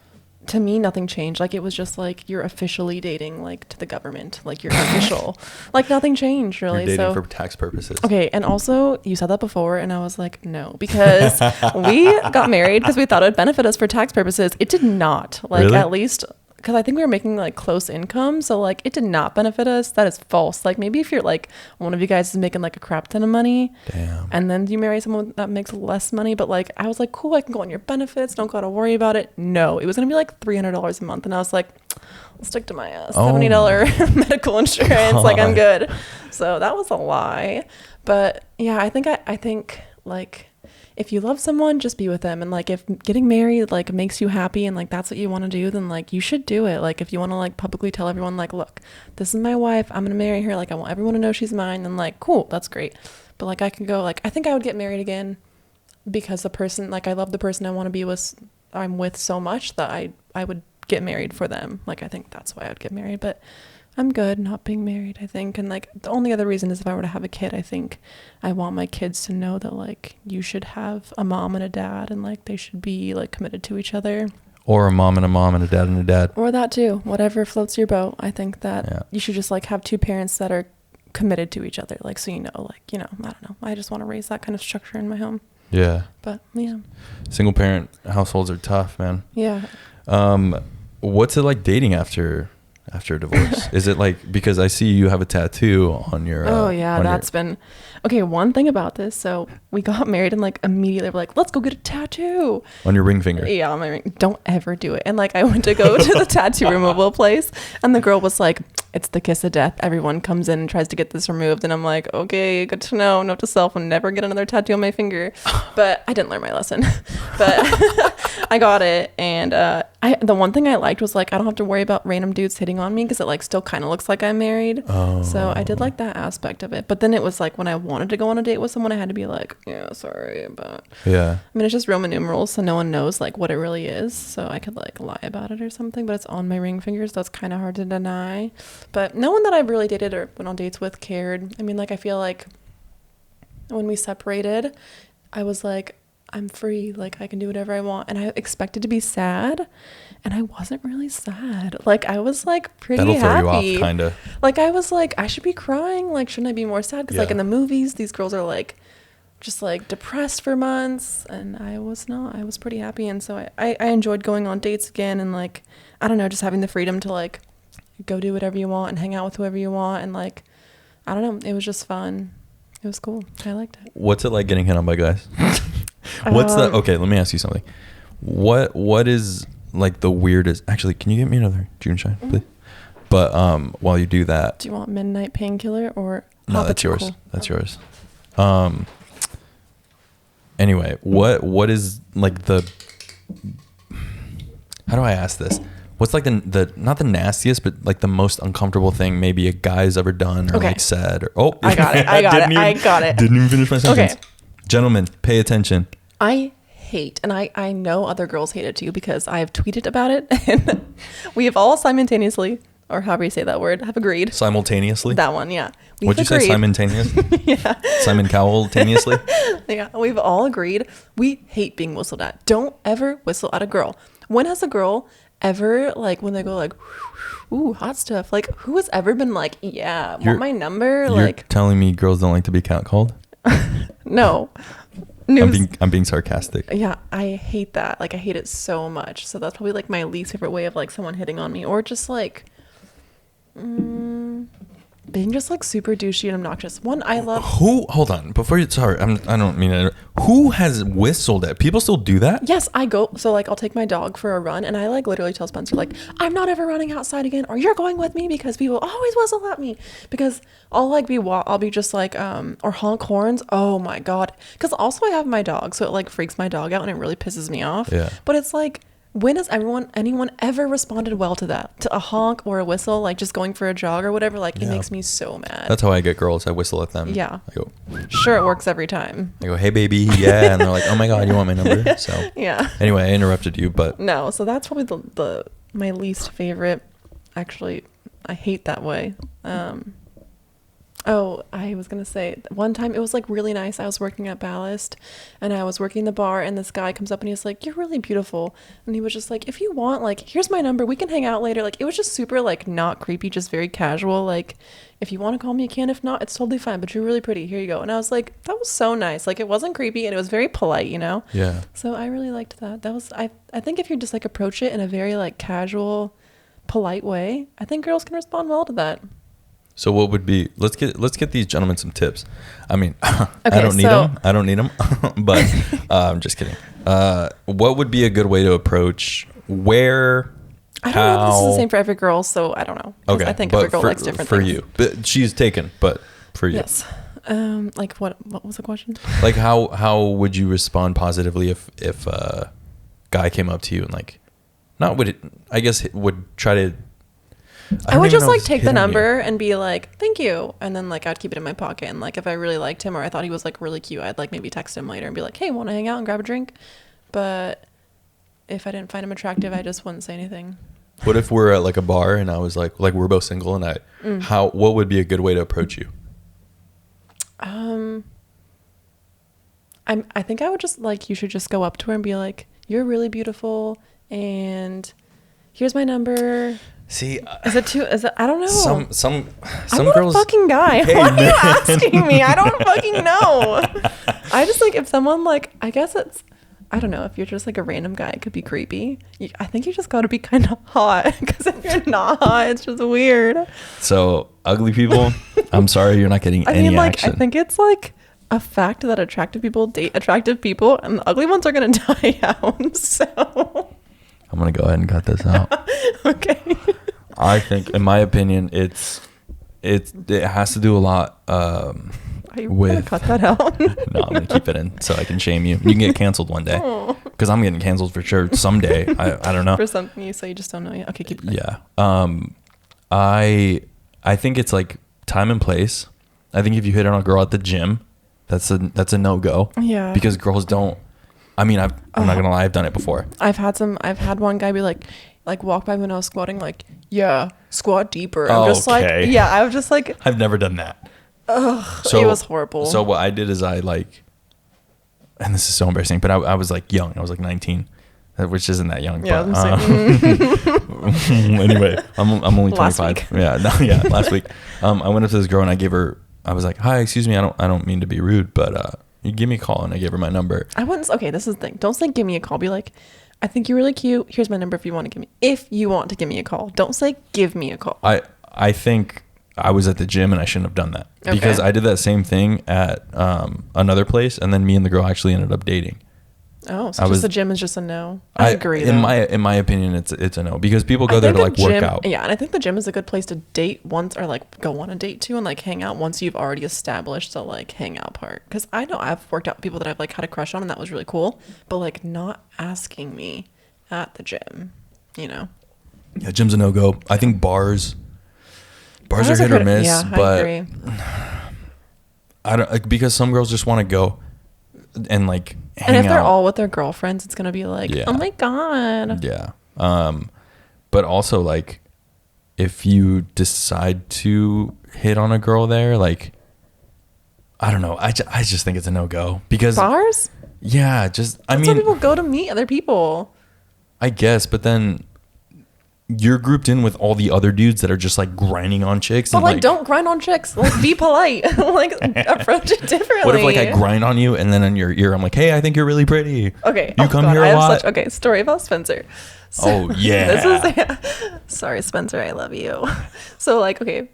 to me nothing changed. Like it was just like you're officially dating like to the government, like you're official. Like nothing changed really. You're dating for tax purposes. Okay, and also you said that before and I was like no, because we got married because we thought it would benefit us for tax purposes. It did not. Like really? At least because I think we were making like close income, so like it did not benefit us. That is false. Like maybe if you're like one of you guys is making like a crap ton of money, damn, and then you marry someone that makes less money, but like I was like cool, I can go on your benefits, don't gotta worry about it. No, it was gonna be like $300 a month, and I was like, I'll stick to my $70 medical insurance. God. Like I'm good. So that was a lie. But yeah, I think like if you love someone, just be with them. And like if getting married like makes you happy and like that's what you want to do, then like you should do it. Like if you want to like publicly tell everyone like, look, this is my wife, I'm gonna marry her, like I want everyone to know she's mine, then like cool, that's great. But like I can go like I think I would get married again because the person, like I love the person I want to be with, I'm with so much that I would get married for them. Like I think that's why I would get married. But I'm good not being married, I think. And like the only other reason is if I were to have a kid, I think I want my kids to know that like you should have a mom and a dad, and like they should be like committed to each other. Or a mom and a dad and a dad. Or that too. Whatever floats your boat. I think that you should just like have two parents that are committed to each other. Like so like, I don't know. I just want to raise that kind of structure in my home. Yeah. But yeah. Single parent households are tough, man. Yeah. What's it like dating after a divorce? Is it like, because I see you have a tattoo on your been okay. One thing about this, so we got married and like immediately we're like, let's go get a tattoo on your ring finger. Yeah, on my ring. Don't ever do it. And like I went to go to the tattoo removal place and the girl was like, it's the kiss of death, everyone comes in and tries to get this removed, and I'm like, okay, good to know, note to self, and never get another tattoo on my finger. But I didn't learn my lesson. But I got it, and the one thing I liked was like I don't have to worry about random dudes hitting on me because it like still kind of looks like I'm married. So I did like that aspect of it. But then it was like when I wanted to go on a date with someone, I had to be like, yeah, sorry, but I mean it's just Roman numerals, so no one knows like what it really is, so I could like lie about it or something, but it's on my ring fingers, so that's kind of hard to deny. But no one that I've really dated or went on dates with cared. I mean, like I feel like when we separated, I was like, I'm free, like I can do whatever I want, and I expected to be sad, and I wasn't really sad. Like I was like pretty happy. That'll throw you off, kind of. Like I was like, I should be crying. Like shouldn't I be more sad? Because like in the movies, these girls are like just like depressed for months, and I was not. I was pretty happy, and so I enjoyed going on dates again, and like I don't know, just having the freedom to like go do whatever you want and hang out with whoever you want, and like I don't know, it was just fun. It was cool. I liked it. What's it like getting hit on by guys? Okay, let me ask you something. What is like the weirdest, actually can you get me another June shine, please? But while you do that, do you want midnight painkiller or no, that's yours. Cool? That's yours. Anyway, what is like the, how do I ask this? What's like the not the nastiest, but like the most uncomfortable thing maybe a guy's ever done or like said? Or I got it. Didn't even finish my sentence. Okay. Gentlemen, pay attention. I hate, and I know other girls hate it too because I have tweeted about it, and we have all simultaneously, or however you say that word, have agreed. Simultaneously? That one, yeah. What'd you say, simultaneously? Yeah. Simon Cowell-taneously? Yeah, we've all agreed we hate being whistled at. Don't ever whistle at a girl. When has a girl ever, like, when they go like, ooh, hot stuff, like, who has ever been like, yeah, want my number? You're like, telling me girls don't like to be catcalled? No. I'm being sarcastic. Yeah, I hate that. Like, I hate it so much. So that's probably like my least favorite way of like someone hitting on me, or just like being just like super douchey and obnoxious. One, I love. Hold on, before you. Sorry, I don't mean it. Who has whistled at? People still do that? Yes, I go. So like, I'll take my dog for a run, and I like literally tell Spencer like, I'm not ever running outside again, or you're going with me, because people always whistle at me. Because I'll be just like or honk horns. Oh my god. Because also I have my dog, so it like freaks my dog out and it really pisses me off. Yeah. But it's like, when has anyone ever responded well to that? To a honk or a whistle, like just going for a jog or whatever? Like, it makes me so mad. That's how I get girls. I whistle at them. Yeah. I go. Sure, it works every time. I go, hey baby, yeah, and they're like, oh my god, you want my number? So yeah. Anyway, I interrupted you, but no. So that's probably the my least favorite. Actually, I hate that way. Oh, I was going to say, one time it was like really nice. I was working at Ballast and I was working the bar, and this guy comes up and he's like, you're really beautiful. And he was just like, if you want, like, here's my number. We can hang out later. Like, it was just super like not creepy, just very casual. Like, if you want to call me, you can. If not, it's totally fine. But you're really pretty. Here you go. And I was like, that was so nice. Like, it wasn't creepy and it was very polite, you know? Yeah. So I really liked that. That was, I think if you just like approach it in a very like casual, polite way, I think girls can respond well to that. So what would be, let's get these gentlemen some tips. I mean, okay, I don't need them, but I'm just kidding. What would be a good way to approach where, I don't know if this is the same for every girl, so I don't know. Okay. I think every girl likes different for things. you. But she's taken, but for you. Yes. Like what was the question? Like how would you respond positively if a guy came up to you and like, would try to, I would just like take the number and be like, thank you. And then like I'd keep it in my pocket. And like if I really liked him or I thought he was like really cute, I'd like maybe text him later and be like, hey, want to hang out and grab a drink? But if I didn't find him attractive, I just wouldn't say anything. What if we're at like a bar and I was like we're both single and what would be a good way to approach you? I think I would just like, you should just go up to her and be like, you're really beautiful and here's my number. See, is it I don't know. Some I'm not girls. A fucking guy. Hey, why are you asking me? I don't fucking know. I just like, if someone like, I guess it's, I don't know, if you're just like a random guy, it could be creepy. I think you just got to be kind of hot, because if you're not hot, it's just weird. So ugly people, I'm sorry, you're not getting any action. I think it's like a fact that attractive people date attractive people, and the ugly ones are gonna die out. So I'm gonna go ahead and cut this out. Okay. I think, in my opinion, it has to do a lot with. Cut that out. No, I'm gonna keep it in so I can shame you. You can get canceled one day, because I'm getting canceled for sure someday. I don't know. For something you say you just don't know yet. Okay, keep it. Yeah. I think it's like time and place. I think if you hit on a girl at the gym, that's a no-go. Yeah. Because girls don't. I mean, I'm not gonna lie, I've done it before. I've had one guy be like walk by when I was squatting, like, yeah, squat deeper. I'm just like, yeah, I was just like, I've never done that. Ugh, it was horrible. So what I did is I like, and this is so embarrassing, but I was like young. I was like 19, which isn't that young. Yeah. But, anyway, I'm only 25. Last week. I went up to this girl and I was like, hi, excuse me, I don't mean to be rude, but you give me a call, and I gave her my number. Okay, this is the thing. Don't say give me a call. Be like, I think you're really cute. Here's my number if you want to give me a call. Don't say give me a call. I think I was at the gym and I shouldn't have done that, because I did that same thing at another place, and then me and the girl actually ended up dating. Oh, so the gym is just a no. I agree. In my opinion, it's a no, because people go there to like work out. Yeah, and I think the gym is a good place to date once, or like go on a date to and like hang out once you've already established the like hangout part. Because I know I've worked out with people that I've like had a crush on, and that was really cool. But like not asking me at the gym, you know. Yeah, gym's a no go. I think bars are hit or miss. Yeah, but I agree. I don't, like, because some girls just want to go and like hang out. And if they're all with their girlfriends, it's gonna be like, oh my god. Yeah. But also, like, if you decide to hit on a girl there, like, I don't know, I just think it's a no-go, because bars. Yeah, just That's where people go to meet other people. I guess, but then you're grouped in with all the other dudes that are just like grinding on chicks. But and like don't grind on chicks. Like be polite. Like approach it differently. What if like I grind on you and then in your ear I'm like, hey, I think you're really pretty. Okay. You come here a lot. Okay, story about Spencer. So, yeah. Sorry, Spencer, I love you. So like, okay,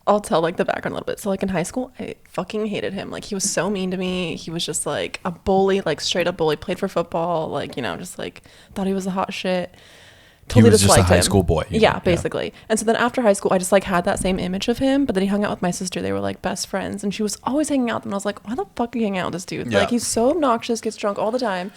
I'll tell like the background a little bit. So like in high school, I fucking hated him. Like he was so mean to me. He was just like a bully, like straight up bully. Played for football, like, you know, just like thought he was the hot shit. Totally he was just a high him. school boy. Yeah, basically. Yeah. And so then after high school, I just like had that same image of him. But then he hung out with my sister. They were like best friends, and she was always hanging out with him. And I was like, why the fuck are you hanging out with this dude? Yeah. Like he's so obnoxious, gets drunk all the time,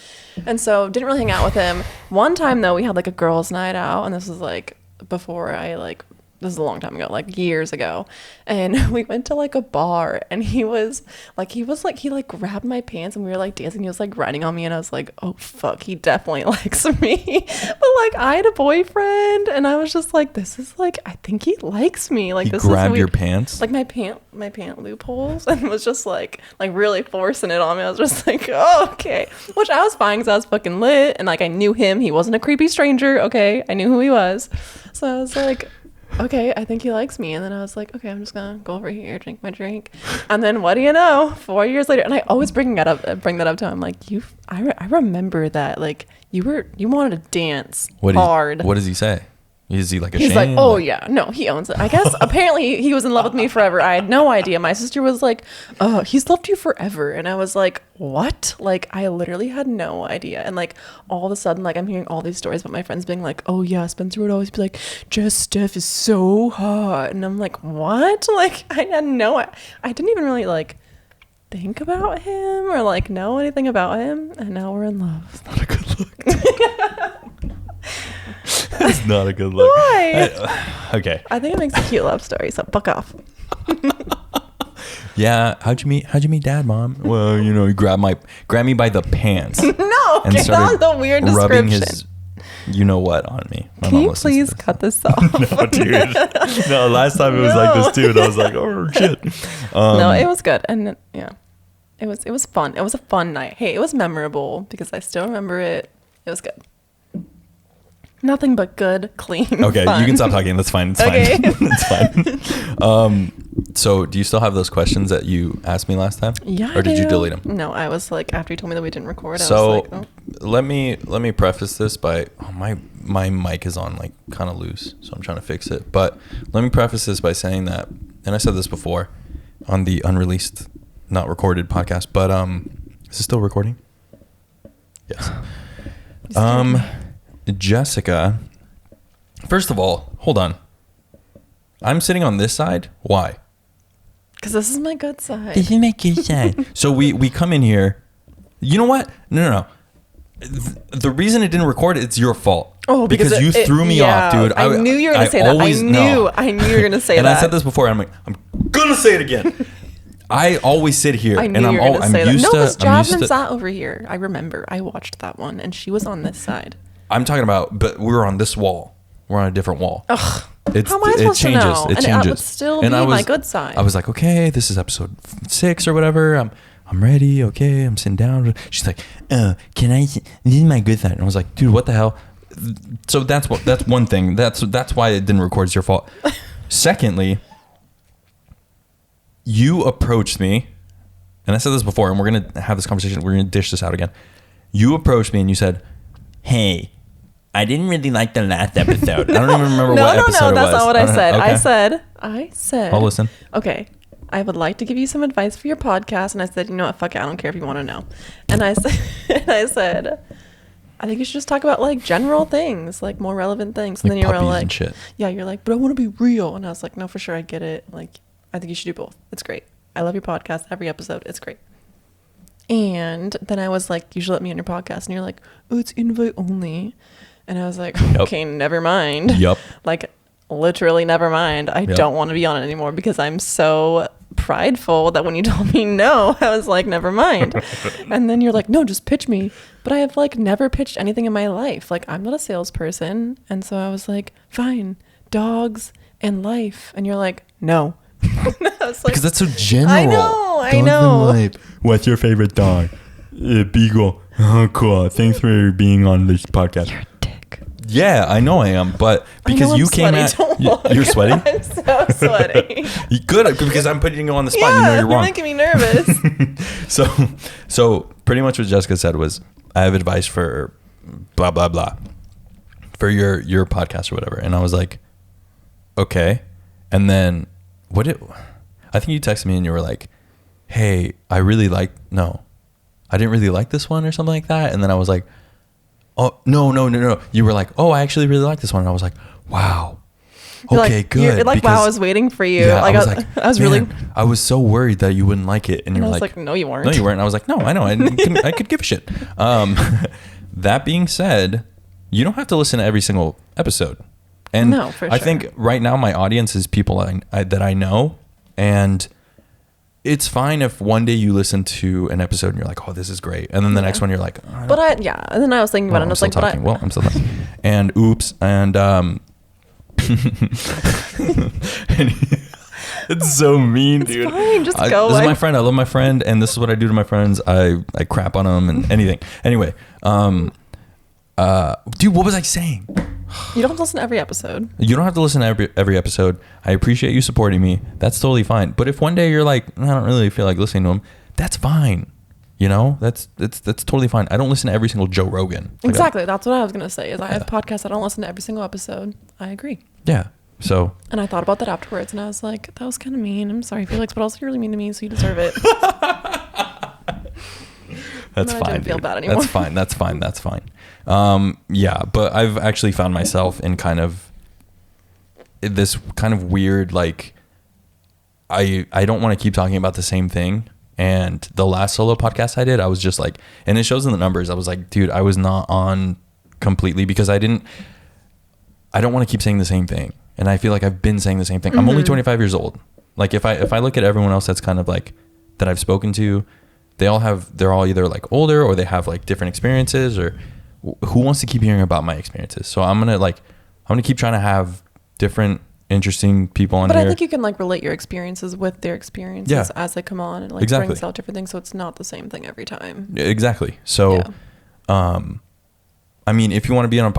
and so didn't really hang out with him. One time though, we had like a girls' night out, and this was like before I like. This is a long time ago, like years ago. And we went to like a bar, and he grabbed my pants and we were like dancing. He was like grinding on me, and I was like, oh fuck, he definitely likes me. But like I had a boyfriend, and I was just like, this is like, I think he likes me. Like he this grabbed is your pants? Like my pant loopholes, and was just like really forcing it on me. I was just like, oh, okay. Which I was fine because I was fucking lit, and like I knew him. He wasn't a creepy stranger. Okay. I knew who he was. So I was like, okay, I think he likes me. And then I was like, okay, I'm just gonna go over here, drink my drink. And then what do you know, 4 years later, and I always bring that up to him, like, I remember that, like, you wanted to dance hard. What does he say? Is he like ashamed? He's like, oh yeah, no, he owns it. I guess apparently he was in love with me forever. I had no idea. My sister was like, oh, he's loved you forever. And I was like, what? Like, I literally had no idea. And like all of a sudden, like I'm hearing all these stories about my friends being like, oh yeah, Spencer would always be like, Jess, Steph is so hot. And I'm like, what? Like I didn't even really like think about him or like know anything about him. And now we're in love. It's not a good look. It's not a good look. Why? Okay. I think it makes a cute love story, so fuck off. Yeah, how'd you meet Dad, Mom? Well, you know, he grabbed me by the pants. No, and started the weird rubbing description. His, you know what, on me. Can you please cut this off? No, dude. No, last time it was like this too, and I was like, oh shit. No, it was good, and yeah, it was fun. It was a fun night. Hey, it was memorable because I still remember it. It was good. Nothing but good, clean. Okay, fun. You can stop talking. That's fine. It's okay. Fine. It's fine. So do you still have those questions that you asked me last time? Yeah. Or did you delete them? No, I was like, after you told me that we didn't record, so I was like, oh. let me preface this by my mic is on like kind of loose, so I'm trying to fix it. But let me preface this by saying that, and I said this before on the unreleased, not recorded podcast, but is it still recording? Yes. Jessica, first of all, hold on. I'm sitting on this side. Why? Because this is my good side. This is my good side. So we come in here. You know what? No. The reason it didn't record, it's your fault. Oh, because you threw me off, dude. I knew you were going to say that. I knew you were going to say and that. I said this before. And I'm like, I'm going to say it again. I always sit here. I knew you were going to say that. No, because Jasmine sat over here. I remember. I watched that one, and she was on this side. I'm talking about, but we're on this wall. We're on a different wall. Ugh. How am I supposed to know? It changes. And it would still be my good side. I was like, okay, this is episode 6 or whatever. I'm ready. Okay, I'm sitting down. She's like, can I? This is my good side. And I was like, dude, what the hell? So that's one thing. That's why it didn't record. It's your fault. Secondly, you approached me, and I said this before, and we're gonna have this conversation. We're gonna dish this out again. You approached me and you said, hey, I didn't really like the last episode. I don't even remember what episode it was. No, that's not what I said. Okay. I said. I'll listen. Okay. I would like to give you some advice for your podcast. And I said, you know what? Fuck it. I don't care if you want to know. And I said, I think you should just talk about like general things, like more relevant things. And like then you were like, and shit. Yeah, you're like, but I want to be real. And I was like, no, for sure. I get it. Like, I think you should do both. It's great. I love your podcast. Every episode. It's great. And then I was like, you should let me on your podcast. And you're like, oh, it's invite only. And I was like, okay, never mind. Yep. Like, literally never mind. I don't want to be on it anymore because I'm so prideful that when you told me no, I was like, never mind. And then you're like, no, just pitch me. But I have like never pitched anything in my life. Like, I'm not a salesperson. And so I was like, fine, dogs and life. And you're like, no. Like, because that's so general. I know. What's your favorite dog? Beagle. Oh, cool. Thanks for being on this podcast. You're a dick. Yeah, I know I am, but because you came at, you're sweaty. I'm so sweaty. Good, because I'm putting you on the spot. Yeah, you're wrong. You're making me nervous. So pretty much what Jessica said was, I have advice for blah blah blah for your podcast or whatever, and I was like, okay. And then I think you texted me and you were like, hey, I didn't really like this one or something like that. And then I was like, oh, no. You were like, oh, I actually really like this one. And I was like, wow. Okay, good. You're like, wow, I was waiting for you. Yeah, like, I was really... I was so worried that you wouldn't like it. And you were like, no, you weren't. No, you weren't. And I was like, no, I know. I could give a shit. That being said, you don't have to listen to every single episode. And no, for sure. I think right now my audience is people that I know. And it's fine if one day you listen to an episode and you're like, oh, this is great. And then the next one you're like, oh, and then I was thinking about it and I was like, I'm still talking. And oops. And, it's so mean, dude. It's fine, just go. This is my friend. I love my friend. And this is what I do to my friends. I crap on them and anything. Anyway, dude, what was I saying? You don't have to listen to every episode. You don't have to listen to every episode. I appreciate you supporting me. That's totally fine. But if one day you're like, I don't really feel like listening to them, that's fine. You know, that's totally fine. I don't listen to every single Joe Rogan. Exactly. That's what I was going to say is I have podcasts. I don't listen to every single episode. I agree. Yeah. So. And I thought about that afterwards and I was like, that was kind of mean. I'm sorry, Felix, but also you're really mean to me, so you deserve it. That's fine. I don't feel bad anymore. That's fine. Yeah, but I've actually found myself in kind of this kind of weird, like, I don't want to keep talking about the same thing. And the last solo podcast I did, I was just like, and it shows in the numbers. I was like, dude, I was not on completely because I don't want to keep saying the same thing. And I feel like I've been saying the same thing. Mm-hmm. I'm only 25 years old. Like if I look at everyone else that's kind of like that I've spoken to, they're all either like older or they have like different experiences, or who wants to keep hearing about my experiences? So I'm going to keep trying to have different interesting people on here. But I think you can like relate your experiences with their experiences as they come on and like brings out different things. So it's not the same thing every time. Exactly. So, I mean, if you want to be on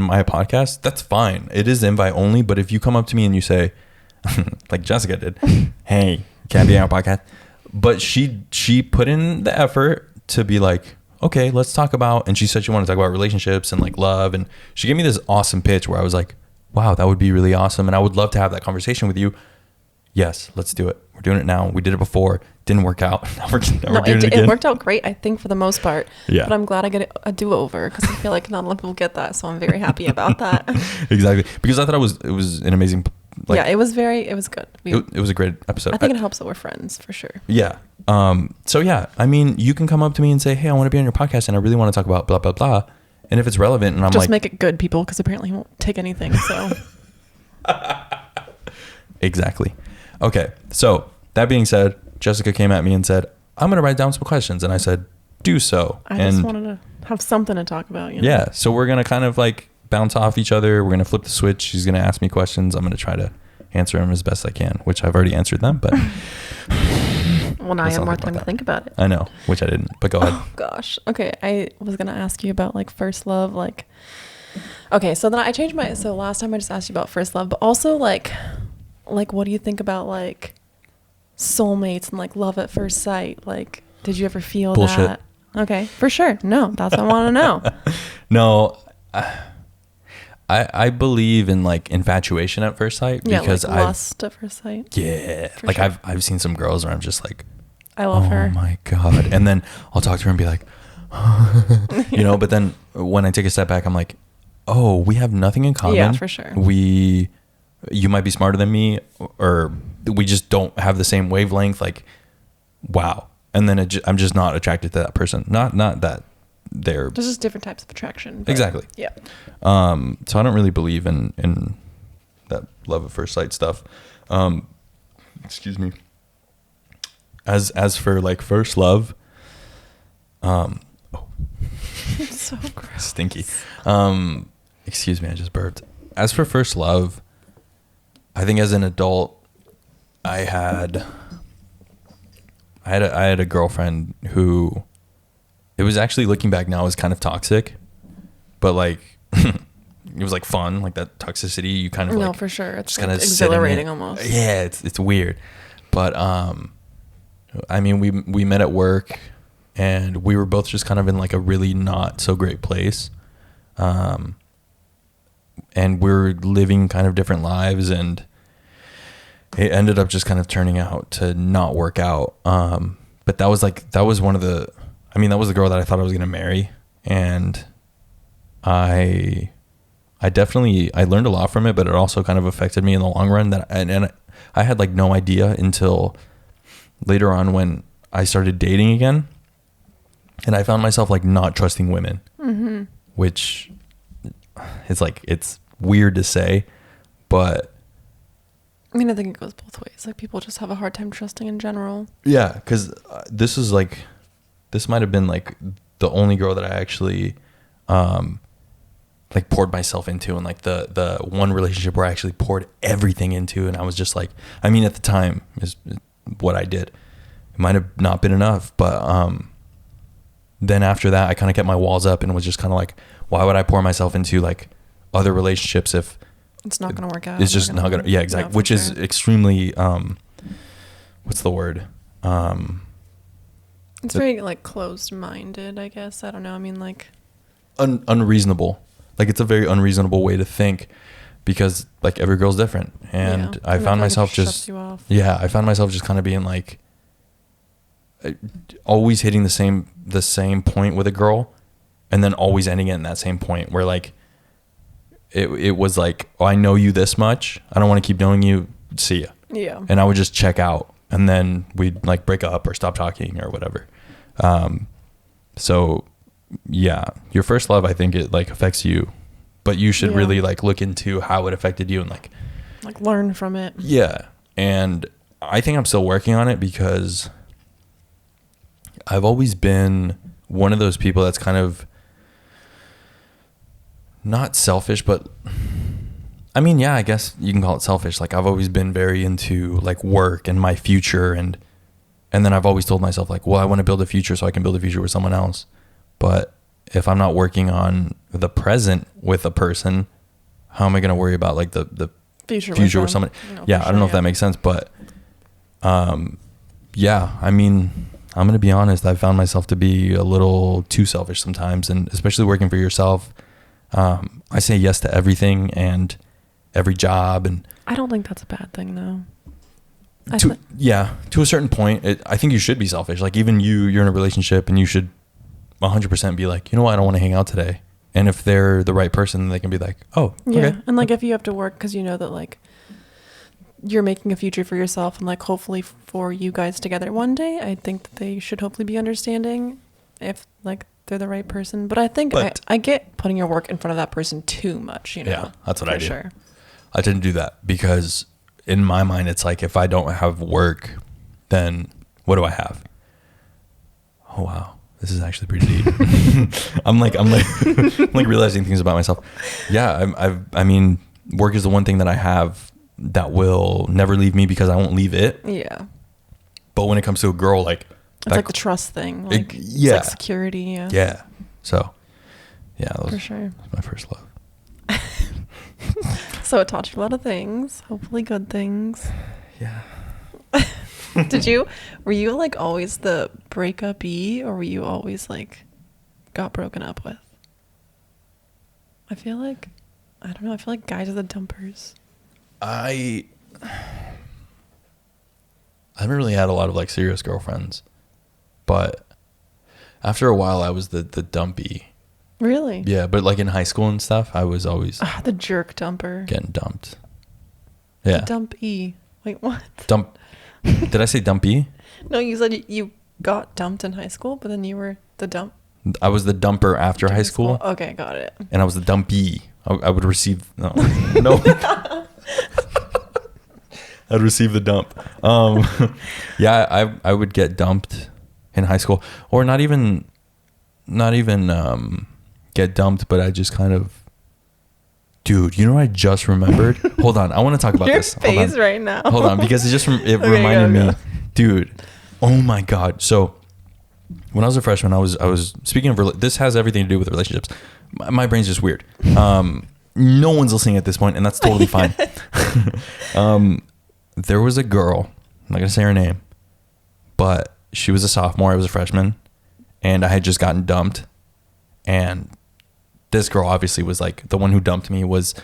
my podcast, that's fine. It is invite only. But if you come up to me and you say, like Jessica did, hey, can I be on our podcast? But she put in the effort to be like, okay, let's talk about, and she said she wanted to talk about relationships and like love. And she gave me this awesome pitch where I was like, wow, that would be really awesome. And I would love to have that conversation with you. Yes, let's do it. We're doing it now. We did it before. Didn't work out. Now we're doing it again. It worked out great, I think, for the most part. Yeah. But I'm glad I get a do-over because I feel like not a lot of people get that. So I'm very happy about that. Exactly. Because I thought it was an amazing, like, it was good. It was a great episode. I think it helps that we're friends for sure. Yeah. So yeah, I mean, you can come up to me and say, hey, I want to be on your podcast and I really want to talk about blah, blah, blah. And if it's relevant and I'm just make it good, people, because apparently he won't take anything. So. Exactly. Okay. So that being said, Jessica came at me and said, I'm going to write down some questions. And I said, do so. I just wanted to have something to talk about. You know? Yeah. So we're going to kind of like bounce off each other. We're going to flip the switch. She's going to ask me questions. I'm going to try to answer them as best I can, which I've already answered them, but well, now I have more time to think about it. I know, which I didn't, but go ahead. Oh gosh. Okay. I was going to ask you about like first love, like, okay. So then I changed so last time I just asked you about first love, but also like what do you think about like soulmates and like love at first sight? Like, did you ever feel Bullshit. that? Okay, for sure. No, that's what I want to know. No, I believe in like infatuation at first sight because like lust at first sight. Yeah, like sure. I've seen some girls where I'm just like, I love her. Oh my god! And then I'll talk to her and be like, you know. But then when I take a step back, I'm like, oh, we have nothing in common. Yeah, for sure. You might be smarter than me, or we just don't have the same wavelength. Like, wow. And then I'm just not attracted to that person. Not that there's just different types of attraction. Exactly. Yeah. So I don't really believe in that love at first sight stuff. Excuse me. As for like first love, it's so gross. Stinky. Excuse me, I just burped. As for first love, I think as an adult, I had a girlfriend who, it was actually, looking back now, is kind of toxic, but like it was like fun, like that toxicity. You kind of no, like, for sure. It's just like kind of exhilarating almost. Yeah, it's weird. But I mean, we met at work, and we were both just kind of in like a really not so great place. And we're living kind of different lives, and it ended up just kind of turning out to not work out. But that was one of the, I mean, that was the girl that I thought I was going to marry. And I definitely, I learned a lot from it, but it also kind of affected me in the long run, and I had like no idea until later on when I started dating again, and I found myself like not trusting women, which is like, it's weird to say, but I mean, I think it goes both ways. Like, people just have a hard time trusting in general. yeah, because this might have been like the only girl that I actually like poured myself into, and like the one relationship where I actually poured everything into, and I was just like, I mean, at the time is what I did. It might have not been enough, but then after that I kind of kept my walls up and was just kind of like, why would I pour myself into like other relationships if it's not going to work out? It's just not going to, yeah, exactly. Which is extremely what's the word? It's very like closed-minded, I guess. I don't know. I mean, like unreasonable. Like, it's a very unreasonable way to think, because like every girl's different, and I found myself just kind of being like always hitting the same point with a girl, and then always ending it in that same point where like it was like, oh, I know you this much, I don't want to keep knowing you, see ya. Yeah. And I would just check out, and then we'd like break up or stop talking or whatever. So yeah, your first love, I think it like affects you, but you should really like look into how it affected you and like learn from it. Yeah. And I think I'm still working on it, because I've always been one of those people that's kind of not selfish, but I mean, yeah, I guess you can call it selfish. Like, I've always been very into like work and my future, and then I've always told myself like, well, I want to build a future so I can build a future with someone else. But if I'm not working on the present with a person, how am I going to worry about like the future with someone? No, yeah, I don't know if that makes sense, but yeah, I mean, I'm going to be honest, I found myself to be a little too selfish sometimes, and especially working for yourself. I say yes to everything and every job, and I don't think that's a bad thing though. To a certain point, I think you should be selfish. Like, even you're in a relationship, and you should 100% be like, you know what, I don't want to hang out today. And if they're the right person, they can be like, oh, yeah. Okay. And like, if you have to work because you know that like you're making a future for yourself and like hopefully for you guys together one day, I think that they should hopefully be understanding if like they're the right person. But I think I get putting your work in front of that person too much, you know. Yeah, that's what I do. Sure. I didn't do that, because in my mind, it's like, if I don't have work, then what do I have? Oh, wow. This is actually pretty deep. I'm like realizing things about myself. Yeah. I mean, work is the one thing that I have that will never leave me, because I won't leave it. Yeah. But when it comes to a girl, like, it's like the trust thing. Like, it's like security. Yeah. Yeah. So yeah, that was for sure my first love. So it taught you a lot of things, hopefully good things. Yeah. Were you like always the breakup-y, or were you always like got broken up with? I feel like guys are the dumpers. I haven't really had a lot of like serious girlfriends, but after a while I was the dumpy. Really? Yeah, but like in high school and stuff, I was always the jerk dumper. Getting dumped. Yeah. The dump-y. Wait, what? Dump. Did I say dumpy? No, you said you got dumped in high school, but then you were the dump. I was the dumper after high school. Okay, got it. And I was the dumpy. I would receive no. I'd receive the dump. Yeah, I would get dumped in high school, or not even get dumped, but I just kind of, dude, you know what I just remembered? Hold on, I want to talk about this. Your face right now. Hold on, because it reminded me, dude. Oh my god. So when I was a freshman, I was speaking of this has everything to do with relationships. My brain's just weird. no one's listening at this point, and that's totally fine. There was a girl, I'm not going to say her name, but she was a sophomore. I was a freshman, and I had just gotten dumped. And this girl obviously was like, the one who dumped me was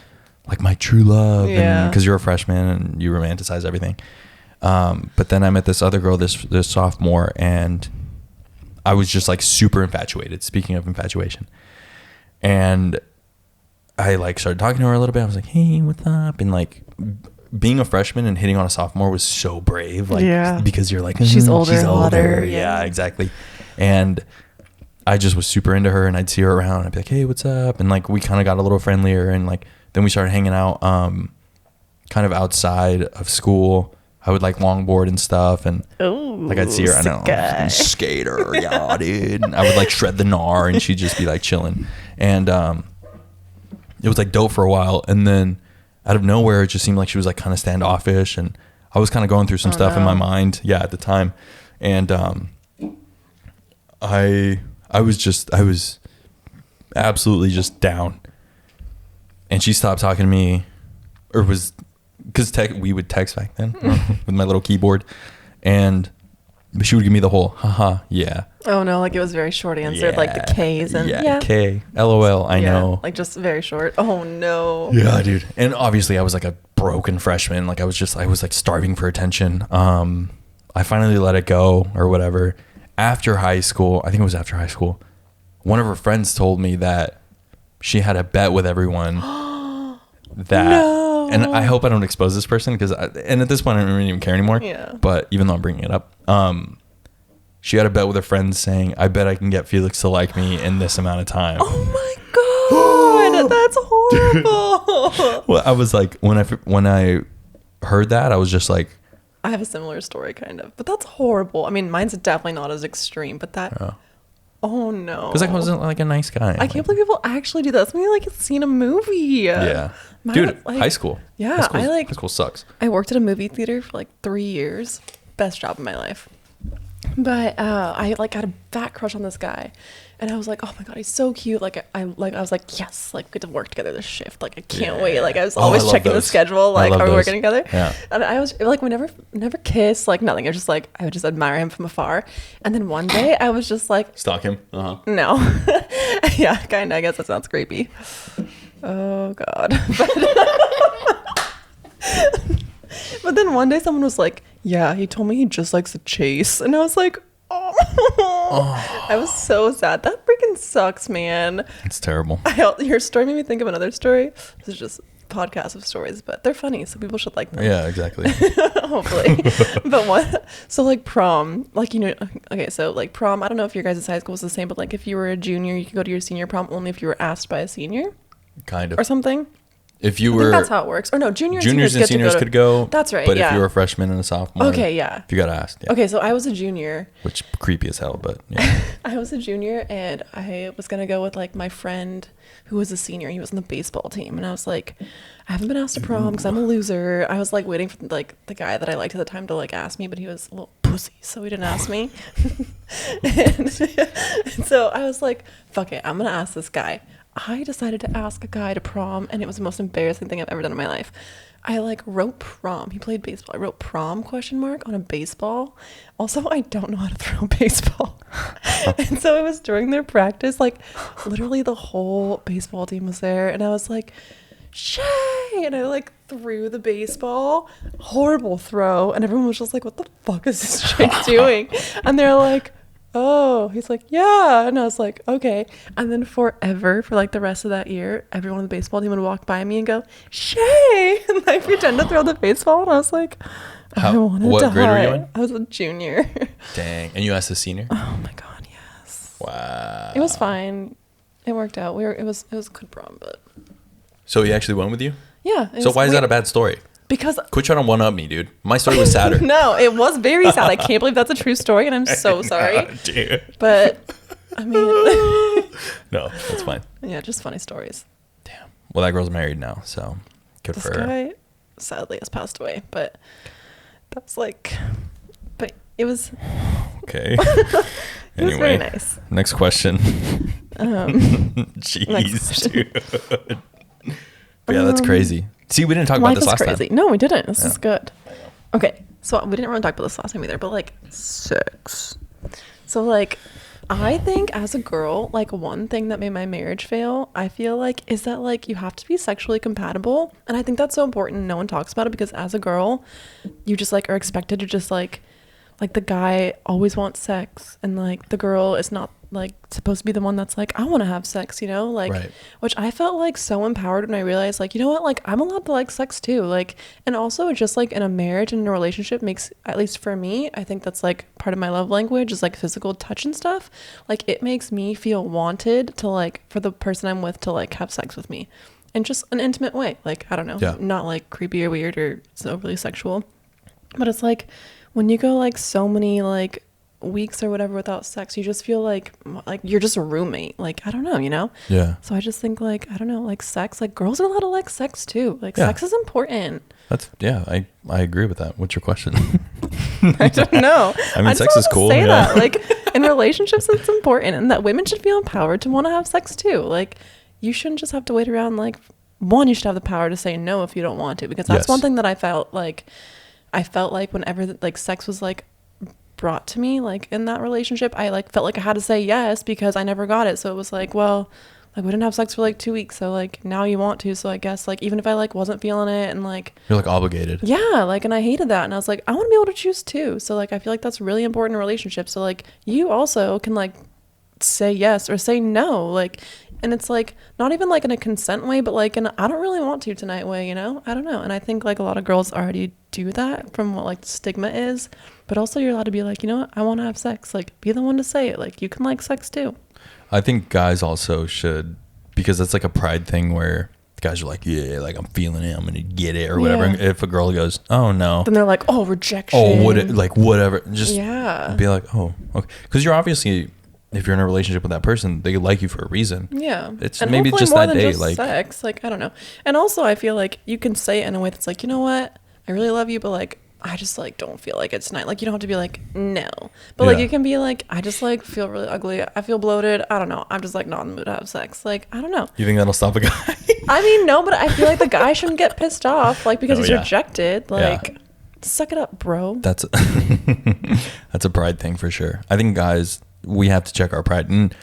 like my true love. Yeah. Because you're a freshman and you romanticize everything. But then I met this other girl, this sophomore, and I was just like super infatuated. Speaking of infatuation. And I like started talking to her a little bit. I was like, hey, what's up? And like being a freshman and hitting on a sophomore was so brave. Like, because you're like, she's older. Yeah, exactly. And I just was super into her, and I'd see her around. I'd be like, hey, what's up? And like, we kind of got a little friendlier, and like, then we started hanging out, kind of outside of school. I would like longboard and stuff, and like I'd see her, I don't know, skater, yeah, dude. And I would like shred the gnar, and she'd just be like chilling. And it was like dope for a while, and then out of nowhere, it just seemed like she was like kind of standoffish, and I was kind of going through some stuff in my mind, at the time, and I was absolutely just down, and she stopped talking to me, or was, because we would text back then with my little keyboard, and she would give me the whole haha yeah. Oh no, like it was very short answered, like the K's and K, LOL, I know, like just very short. Oh no. Yeah, dude. And obviously I was like a broken freshman, like I was like starving for attention. I finally let it go or whatever. After high school, I think it was after high school, one of her friends told me that she had a bet with everyone that, and I hope I don't expose this person, because and at this point I don't even care anymore. Yeah. But even though I'm bringing it up, she had a bet with her friends saying, I bet I can get Felix to like me in this amount of time. Oh my God, that's horrible. Well, I was like, when I heard that, I was just like, I have a similar story kind of, but that's horrible. I mean, mine's definitely not as extreme, but that, oh no. Because I wasn't like a nice guy. I can't believe people actually do that. It's maybe like it's seen a movie. Yeah. Dude, like, high school. Yeah. High school sucks. I worked at a movie theater for like 3 years. Best job of my life. But I like had a fat crush on this guy, and I was like, oh my God, he's so cute. Like I was like, yes, like we get to work together this shift. Like I can't wait. Like I was always checking the schedule. Like, are we working together? Yeah. And I was like, we never kiss, like nothing. I was just like, I would just admire him from afar. And then one day I was just like, stalk him. No. Yeah, kind of. I guess that sounds creepy. Oh God. But then one day someone was like, yeah, he told me he just likes to chase. And I was like, oh. I was so sad. That freaking sucks, man. It's terrible. Your story made me think of another story. This is just a podcast of stories, but they're funny, so people should like them. Yeah, exactly. Hopefully. But what? So like prom, like, you know, okay, so like prom, I don't know if your guys' high school was the same, but like if you were a junior, you could go to your senior prom only if you were asked by a senior. Kind of. Or something. If you were, that's how it works. Or no, juniors and seniors could go. That's right. But if you were a freshman and a sophomore, okay, yeah. If you got asked, yeah. Okay, so I was a junior. Which creepy as hell, but yeah. I was a junior, and I was gonna go with like my friend who was a senior. He was on the baseball team, and I was like, I haven't been asked to prom because I'm a loser. I was like waiting for like the guy that I liked at the time to like ask me, but he was a little pussy, so he didn't ask me. and so I was like, fuck it, I'm gonna ask this guy. I decided to ask a guy to prom, and it was the most embarrassing thing I've ever done in my life. I like wrote prom. He played baseball. I wrote prom ? On a baseball. Also, I don't know how to throw a baseball. And so it was during their practice, like literally the whole baseball team was there, and I was like, Shay, and I like threw the baseball. Horrible throw, and everyone was just like, what the fuck is this chick doing? And they're like, oh, he's like, yeah. And I was like, okay. And then forever, for like the rest of that year, everyone on the baseball team would walk by me and go, Shay, and like pretend to throw the baseball. And I was like, I want to die. What grade were you in? I was a junior. Dang. And you asked a senior? Oh my God, yes. Wow. It was fine. It worked out. It was a good prom, but. So he actually went with you? Yeah. So why is that a bad story? Because quit trying to one up me, dude. My story was sadder. No, it was very sad. I can't believe that's a true story, and I'm so sorry. Dude. But I mean, no, that's fine. Yeah, just funny stories. Damn. Well, that girl's married now, so good for her. This guy sadly has passed away, but that's like, but it was okay. It was very nice. Next question. Jeez, dude. But yeah, that's crazy. See, we didn't talk about this last time. No, we didn't. This is good. Okay, so we didn't really talk about this last time either, but like sex. So like, I think as a girl, like one thing that made my marriage fail, I feel like, is that like you have to be sexually compatible. And I think that's so important. No one talks about it because as a girl, you just like are expected to just like the guy always wants sex and like the girl is not like supposed to be the one that's like, I want to have sex, you know, like, right. Which I felt like so empowered when I realized like, you know what, like I'm allowed to like sex too. Like, and also just like in a marriage and in a relationship makes, at least for me, I think that's like part of my love language is like physical touch and stuff. Like it makes me feel wanted to like, for the person I'm with to like have sex with me in just an intimate way. Like, I don't know, not like creepy or weird or overly sexual, but it's like, when you go like so many like weeks or whatever without sex, you just feel like you're just a roommate. Like, I don't know, you know? Yeah. So I just think like, I don't know, like sex, like girls are allowed to like sex too. Like sex is important. I agree with that. What's your question? I don't know. I mean, sex is cool. Say that. Like in relationships, it's important and that women should feel empowered to want to have sex too. Like you shouldn't just have to wait around. Like one, you should have the power to say no if you don't want to, because that's one thing that I felt like whenever like sex was like brought to me like in that relationship, I like felt like I had to say yes because I never got it. So it was like, well, like we didn't have sex for like 2 weeks, so like now you want to, so I guess like even if I like wasn't feeling it and like you're like obligated. Yeah, like, and I hated that, and I was like, I want to be able to choose too. So like I feel like that's really important in relationships. So like you also can like say yes or say no, like, and it's like not even like in a consent way, but like in a, I don't really want to tonight way, you know? I don't know. And I think like a lot of girls already do that from what like the stigma is, but also you're allowed to be like, you know what, I want to have sex. Like be the one to say it. Like you can like sex too. I think guys also should, because it's like a pride thing where guys are like, yeah, like I'm feeling it, I'm gonna get it or whatever. And if a girl goes, oh no, then they're like, oh, rejection. Oh, like whatever. Just be like, oh, okay, because you're obviously, if you're in a relationship with that person, they like you for a reason. Yeah. It's and maybe just that day, just like sex. Like, I don't know. And also I feel like you can say it in a way that's like, you know what? I really love you, but like, I just like don't feel like it's tonight. Like you don't have to be like, no. But like you can be like, I just like feel really ugly. I feel bloated. I don't know. I'm just like not in the mood to have sex. Like, I don't know. You think that'll stop a guy? I mean, no, but I feel like the guy shouldn't get pissed off like because he's rejected. Like suck it up, bro. That's a pride thing for sure. I think guys, we have to check our pride. And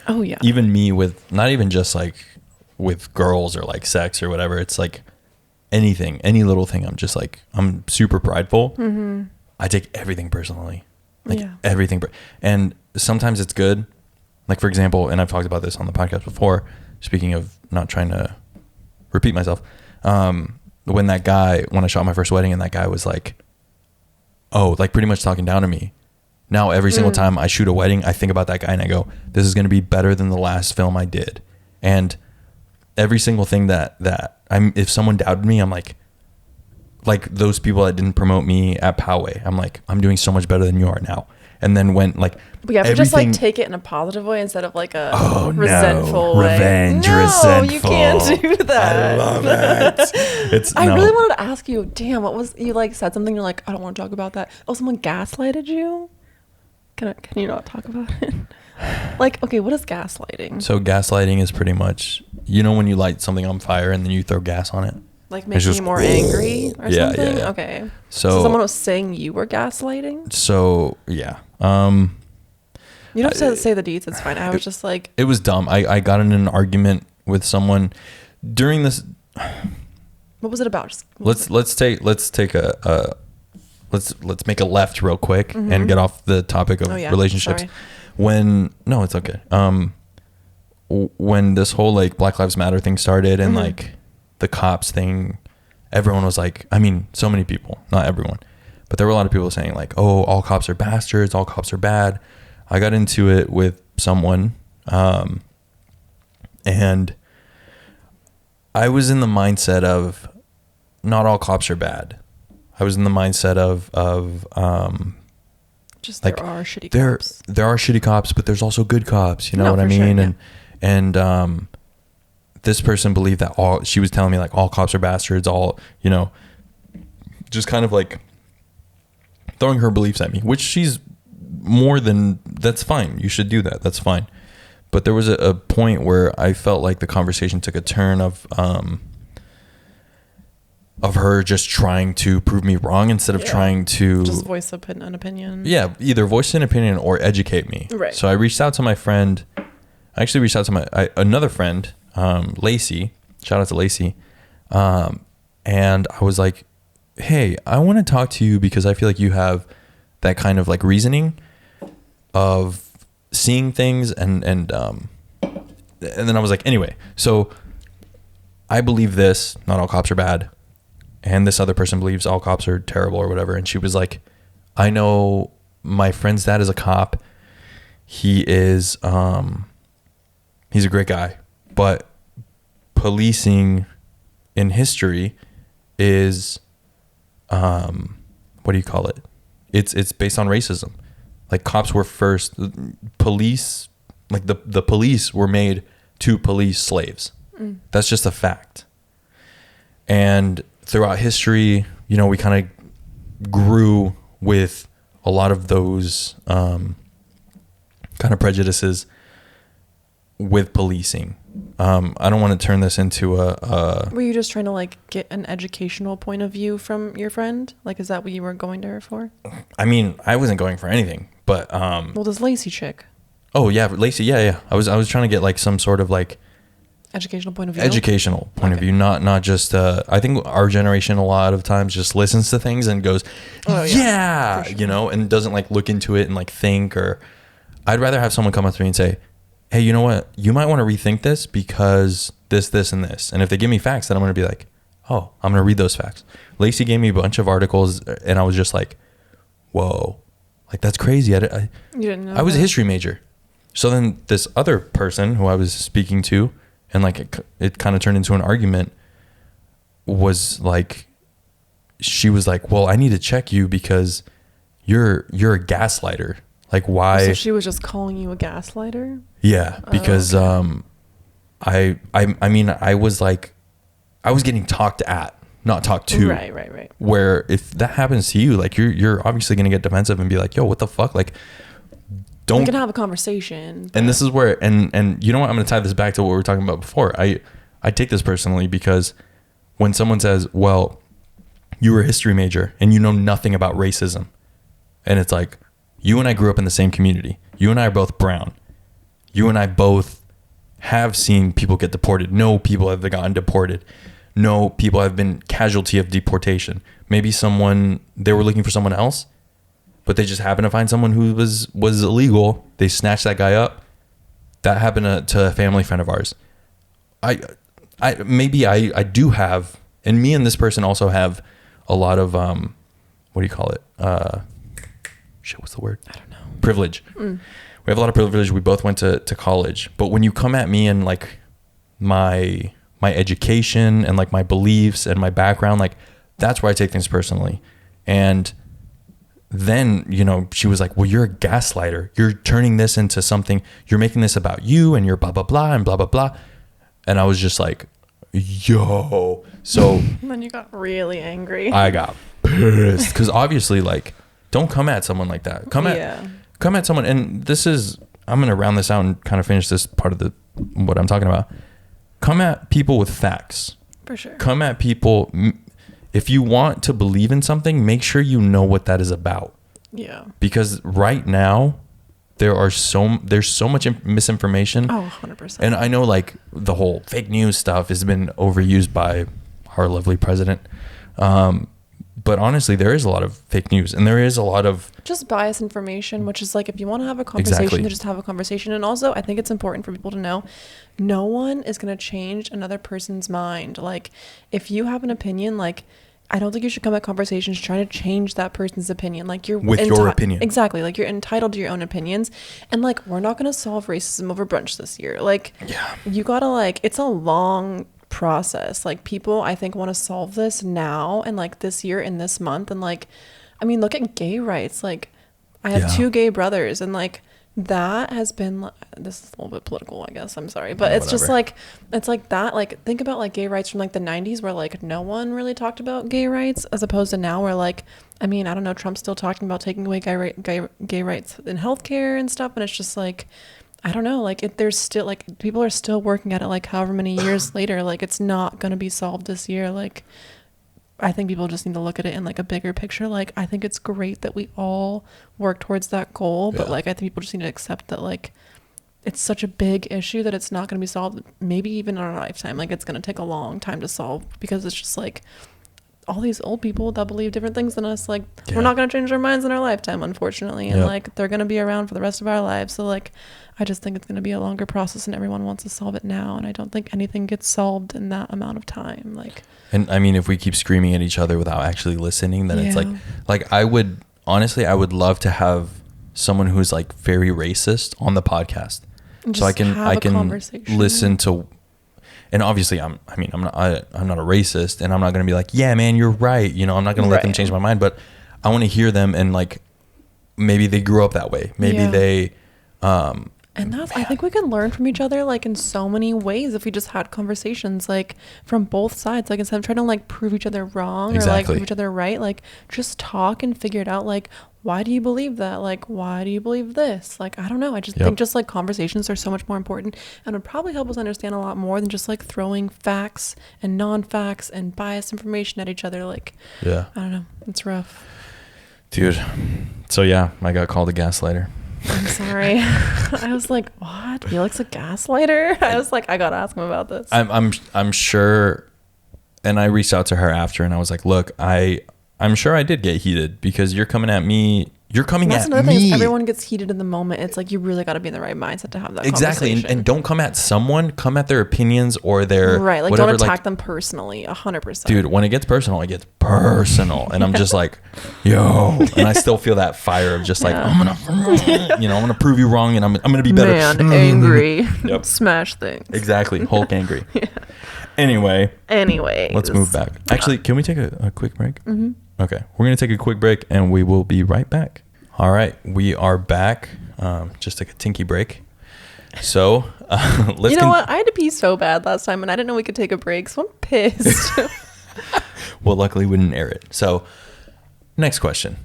even me with not even just like with girls or like sex or whatever, it's like anything, any little thing, I'm just like, I'm super prideful. Mm-hmm. I take everything personally, like everything. And sometimes it's good. Like for example, and I've talked about this on the podcast before, speaking of not trying to repeat myself. When I shot my first wedding and that guy was like, oh, like pretty much talking down to me. Now, every single time I shoot a wedding, I think about that guy and I go, this is going to be better than the last film I did. And every single thing that if someone doubted me, I'm like those people that didn't promote me at Poway, I'm like, I'm doing so much better than you are now. And then when like, but yeah, just like take it in a positive way instead of like a resentful way. Revenge, no, resentful. You can't do that. I love it. I really wanted to ask you, damn, what was, you like said something, you're like, I don't want to talk about that. Oh, someone gaslighted you? Can you not talk about it? Like, okay, what is gaslighting? So gaslighting is pretty much, you know, when you light something on fire and then you throw gas on it? Like making you more angry or something? Yeah. Okay. So someone was saying you were gaslighting? So, yeah. You don't have to say the deeds. It's fine. I was just like... It was dumb. I got in an argument with someone during this... What was it about? Let's make a left real quick and get off the topic of relationships. Sorry. It's okay. When this whole like Black Lives Matter thing started and like the cops thing, everyone was like, I mean, so many people, not everyone, but there were a lot of people saying like, oh, all cops are bastards, all cops are bad. I got into it with someone, and I was in the mindset of not all cops are bad. I was in the mindset of just like, there are shitty cops. There are shitty cops, but there's also good cops. You know what I mean? Sure, and this person believed that she was telling me like all cops are bastards, all, you know, just kind of like throwing her beliefs at me, which she's more than, that's fine. You should do that. That's fine. But there was a point where I felt like the conversation took a turn of, of her just trying to prove me wrong instead of trying to just voice an opinion. Yeah, either voice an opinion or educate me. Right. So I reached out to my friend. I actually reached out to another friend, Lacey. Shout out to Lacey. And I was like, hey, I want to talk to you because I feel like you have that kind of like reasoning of seeing things and then I was like, anyway, so I believe this, not all cops are bad. And this other person believes all cops are terrible or whatever. And she was like, I know my friend's dad is a cop. He is, he's a great guy, but policing in history is, what do you call it? It's based on racism. Like cops were first, police, like the police were made to police slaves. That's just a fact. And throughout history, you know, we kind of grew with a lot of those kind of prejudices with policing. I don't want to turn this into a Were you just trying to like get an educational point of view from your friend? Like, is that what you were going to her for? I mean, I wasn't going for anything, but well, this Lacey chick. Oh yeah, Lacey. Yeah. I was trying to get like some sort of like educational point of view. Educational point of view, not just. I think our generation a lot of times just listens to things and goes, yeah, sure. You know, and doesn't like look into it and like think. Or I'd rather have someone come up to me and say, hey, you know what? You might want to rethink this because this, and this. And if they give me facts, then I'm going to be like, oh, I'm going to read those facts. Lacey gave me a bunch of articles and I was just like, whoa, like that's crazy. You didn't know I was a history major. So then this other person who I was speaking to, and like it kind of turned into an argument, was like, she was like, well, I need to check you because you're a gaslighter. Like why? So she was just calling you a gaslighter? Yeah, because I mean I was like, I was getting talked at, not talked to. Right. Where if that happens to you, like you're obviously gonna get defensive and be like, yo, what the fuck? Like don't. We can have a conversation. And this is where and you know what? I'm gonna tie this back to what we were talking about before. I take this personally because when someone says, well, you were a history major and you know nothing about racism, and it's like, you and I grew up in the same community. You and I are both brown. You and I both have seen people get deported. No people have gotten deported. No people have been casualty of deportation. Maybe they were looking for someone else, but they just happened to find someone who was illegal. They snatched that guy up. That happened to a family friend of ours. I do have, and me and this person also have a lot of, what do you call it? What's the word? I don't know. Privilege. We have a lot of privilege. We both went to college. But when you come at me and like my education and like my beliefs and my background, like that's where I take things personally. And then, you know, she was like, well, you're a gaslighter. You're turning this into something. You're making this about you and you're blah, blah, blah and blah, blah, blah. And I was just like, yo. So and then you got really angry. I got pissed because obviously like, don't come at someone like that. Come at someone. And I'm going to round this out and kind of finish this part of what I'm talking about. Come at people with facts. For sure. Come at people. If you want to believe in something, make sure you know what that is about. Yeah. Because right now there's so much misinformation. Oh, 100%. And I know like the whole fake news stuff has been overused by our lovely president. But honestly, there is a lot of fake news and there is a lot of just biased information, which is like, if you want to have a conversation, just have a conversation. And also I think it's important for people to know, no one is going to change another person's mind. Like if you have an opinion, like I don't think you should come at conversations trying to change that person's opinion. Like your opinion. Exactly. Like you're entitled to your own opinions. And like, we're not going to solve racism over brunch this year. Like you gotta like, it's a long process. Like people I think want to solve this now and like this year and this month. And like, I mean, look at gay rights. Like I have 2 gay brothers and like that has been, this is a little bit political, I guess, I'm sorry, but it's just like, it's like that, like think about like gay rights from like the 90s where like no one really talked about gay rights, as opposed to now where like, I mean, I don't know, Trump's still talking about taking away gay rights in healthcare and stuff. And it's just like, I don't know, like there's still like people are still working at it like however many years later. Like it's not going to be solved this year. Like I think people just need to look at it in like a bigger picture. Like, I think it's great that we all work towards that goal, but like, I think people just need to accept that like it's such a big issue that it's not going to be solved, maybe even in our lifetime. Like, it's going to take a long time to solve, because it's just like all these old people that believe different things than us. Like, we're not going to change our minds in our lifetime, unfortunately. And like, they're going to be around for the rest of our lives. So like, I just think it's going to be a longer process, and everyone wants to solve it now. And I don't think anything gets solved in that amount of time. Like, and I mean, if we keep screaming at each other without actually listening, then it's like I would love to have someone who's like very racist on the podcast, so I can listen to. And obviously, I'm not a racist, and I'm not going to be like, yeah, man, you're right. You know, I'm not going to let them change my mind, but I want to hear them, and like, maybe they grew up that way. Maybe they, and I think we can learn from each other, like, in so many ways if we just had conversations, like, from both sides. Like, instead of trying to, like, prove each other wrong or, like, prove each other right, like, just talk and figure it out. Like, why do you believe that? Like, why do you believe this? Like, I don't know. I just think just, like, conversations are so much more important, and would probably help us understand a lot more than just, like, throwing facts and non-facts and biased information at each other. Like, I don't know. It's rough. Dude. So, yeah, I got called a gaslighter. I'm sorry. I was like, what? Felix a gaslighter? I was like, I gotta ask him about this. I'm sure, and I reached out to her after, and I was like, look, I'm sure I did get heated, because you're coming at me. You're coming at me. That's another thing. Everyone gets heated in the moment. It's like, you really got to be in the right mindset to have that conversation. And don't come at someone. Come at their opinions or their like whatever, don't attack them personally. 100%. Dude, when it gets personal, it gets personal, and I'm just like, yo, and I still feel that fire of just like, I'm gonna prove you wrong, and I'm gonna be better. Man, angry. Smash things. Exactly, Hulk angry. Anyway, let's move back. Actually, can we take a quick break? Mm-hmm. Okay, we're going to take a quick break, and we will be right back. All right, we are back. Just took a tinky break. So, let's... You know what? I had to pee so bad last time, and I didn't know we could take a break, so I'm pissed. Well, luckily we didn't air it. So, next question.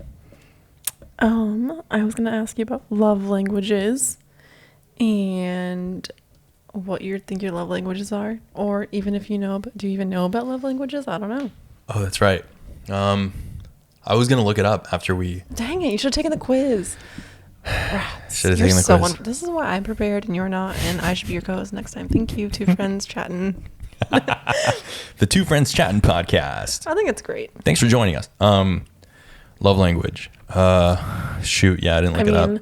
I was going to ask you about love languages and what you think your love languages are, or even if you know, do you even know about love languages? I don't know. Oh, that's right. I was gonna look it up after we. Dang it! You should have taken the quiz. Should have taken the quiz. This is why I'm prepared and you're not, and I should be your co-host next time. Thank you, Two Friends Chatting. The Two Friends Chatting podcast. I think it's great. Thanks for joining us. Love language. Shoot, yeah, I didn't look it up.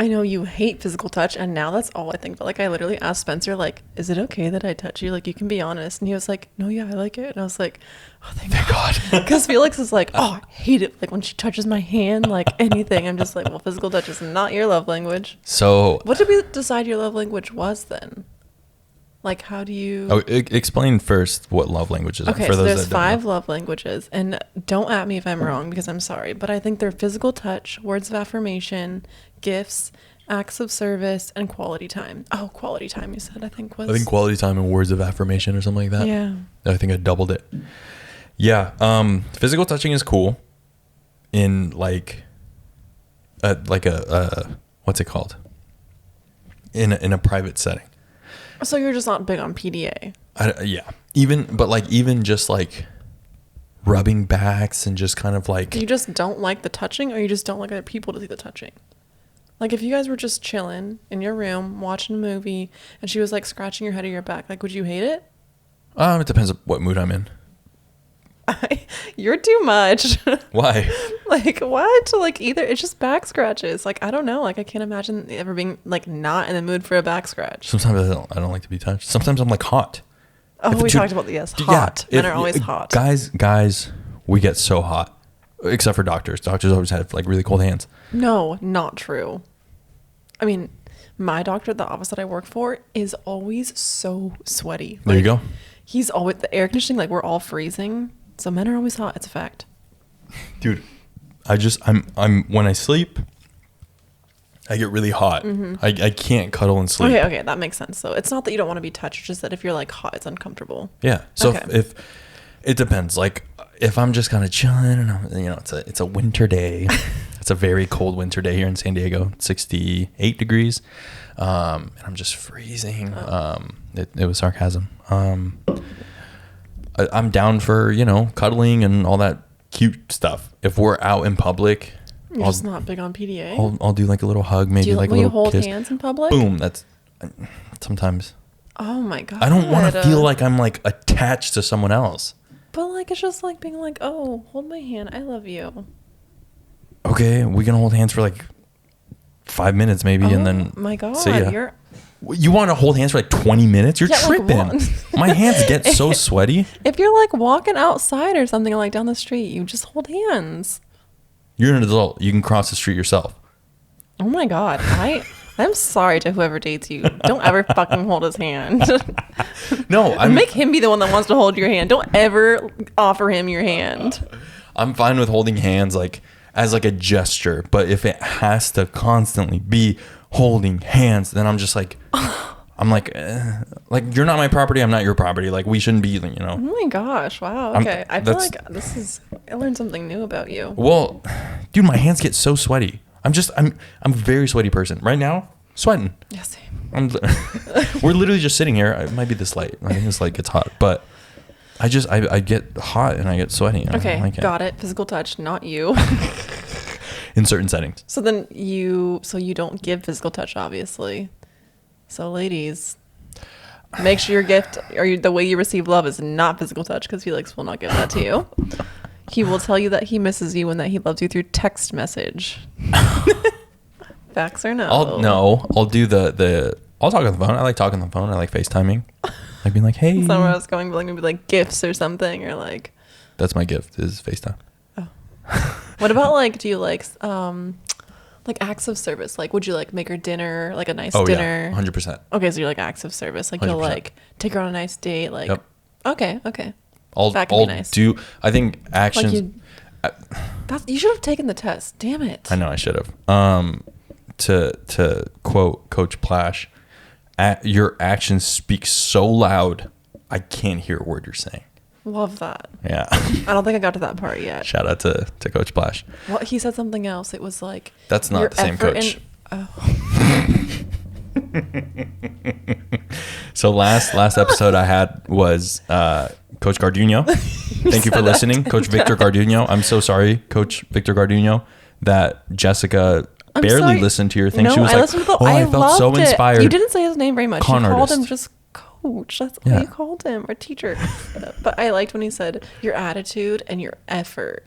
I know you hate physical touch, and now that's all I think about. Like, I literally asked Spencer, like, is it okay that I touch you? Like, you can be honest. And he was like, no, yeah, I like it. And I was like, oh, thank God. Because Felix is like, oh, I hate it. Like, when she touches my hand, like, anything. I'm just like, well, physical touch is not your love language. So what did we decide your love language was then? Like, how do you... Oh, explain first what love languages are. Okay, so there's 5 love languages. And don't at me if I'm wrong, because I'm sorry. But I think they're physical touch, words of affirmation, gifts, acts of service, and quality time. Oh, quality time, you said, I think quality time and words of affirmation or something like that. Yeah. I think I doubled it. Yeah. Physical touching is cool in like a what's it called? In a private setting. So you're just not big on PDA. Yeah. Even just like rubbing backs and just kind of like... You just don't like the touching, or you just don't like other people to see the touching? Like, if you guys were just chilling in your room, watching a movie, and she was like scratching your head or your back, like, would you hate it? It depends on what mood I'm in. You're too much. Why? Like, what? Like, either it's just back scratches. Like, I don't know. Like, I can't imagine ever being like not in the mood for a back scratch. Sometimes I don't like to be touched. Sometimes I'm like hot. Oh, we talked about this. Hot. Men are always hot. Guys, we get so hot. Except for doctors. Doctors always have like really cold hands. No, not true. I mean, my doctor at the office that I work for is always so sweaty. There you go. He's always, the air conditioning, like, we're all freezing. So men are always hot. It's a fact. Dude, I'm when I sleep, I get really hot. Mm-hmm. I can't cuddle and sleep. Okay, that makes sense. So it's not that you don't want to be touched, it's just that if you're like hot, it's uncomfortable. Yeah. So if it depends. Like, if I'm just kind of chilling and it's a winter day. It's a very cold winter day here in San Diego, 68 degrees. And I'm just freezing. It was sarcasm. I'm down for, cuddling and all that cute stuff. If we're out in public, You're just not big on PDA. I'll do like a little hug, maybe like a will little you hold kiss. hands in public? Boom. That's sometimes. Oh my God. I don't want to feel like I'm like attached to someone else. But like, it's just like being like, oh, hold my hand. I love you. Okay, we can hold hands for like 5 minutes maybe, and then my God, see ya. You want to hold hands for like 20 minutes? You're tripping. My hands get so sweaty. If you're like walking outside or something, like down the street, you just hold hands. You're an adult. You can cross the street yourself. Oh my God. I'm sorry to whoever dates you. Don't ever fucking hold his hand. No, make him be the one that wants to hold your hand. Don't ever offer him your hand. I'm fine with holding hands like as like a gesture, but if it has to constantly be holding hands, then I'm just like, I'm like you're not my property. I'm not your property. Like we shouldn't be, Oh my gosh. Wow. Okay. I feel like I learned something new about you. Well, dude, my hands get so sweaty. I'm a very sweaty person right now. Sweating. Yeah, same. We're literally just sitting here. It might be this light. I think this light gets hot, but I get hot and I get sweaty. Okay, got it. Physical touch, not you. In certain settings. So then you don't give physical touch, obviously. So ladies, make sure your gift or the way you receive love is not physical touch, because Felix will not give that to you. He will tell you that he misses you and that he loves you through text message. Facts or no? I'll do I'll talk on the phone. I like talking on the phone. I like FaceTiming. Like being like, hey. That's not where I was going, but like maybe like gifts or something, or like. That's my gift, is FaceTime. Oh. What about like, do you like acts of service? Like, would you like make her dinner, like a nice dinner? Yeah, 100%. Okay, so you're like acts of service. Like 100%. You'll like take her on a nice date. Like, yep. Okay. I'll nice. I think actions. Like you should have taken the test. Damn it. I know I should have. To quote Coach Plash, your actions speak so loud, I can't hear a word you're saying. Love that. Yeah. I don't think I got to that part yet. Shout out to Coach Plash. Well, he said something else. It was like, that's not the same coach. So last episode I had was Coach Garduno. Thank you for listening, Coach Victor Garduno. I'm so sorry, Coach Victor Garduno, that Jessica barely listened to your thing. No, she was like, I felt so inspired. You didn't say his name very much. You called him just Coach. That's what you called him, or teacher. But I liked when he said your attitude and your effort.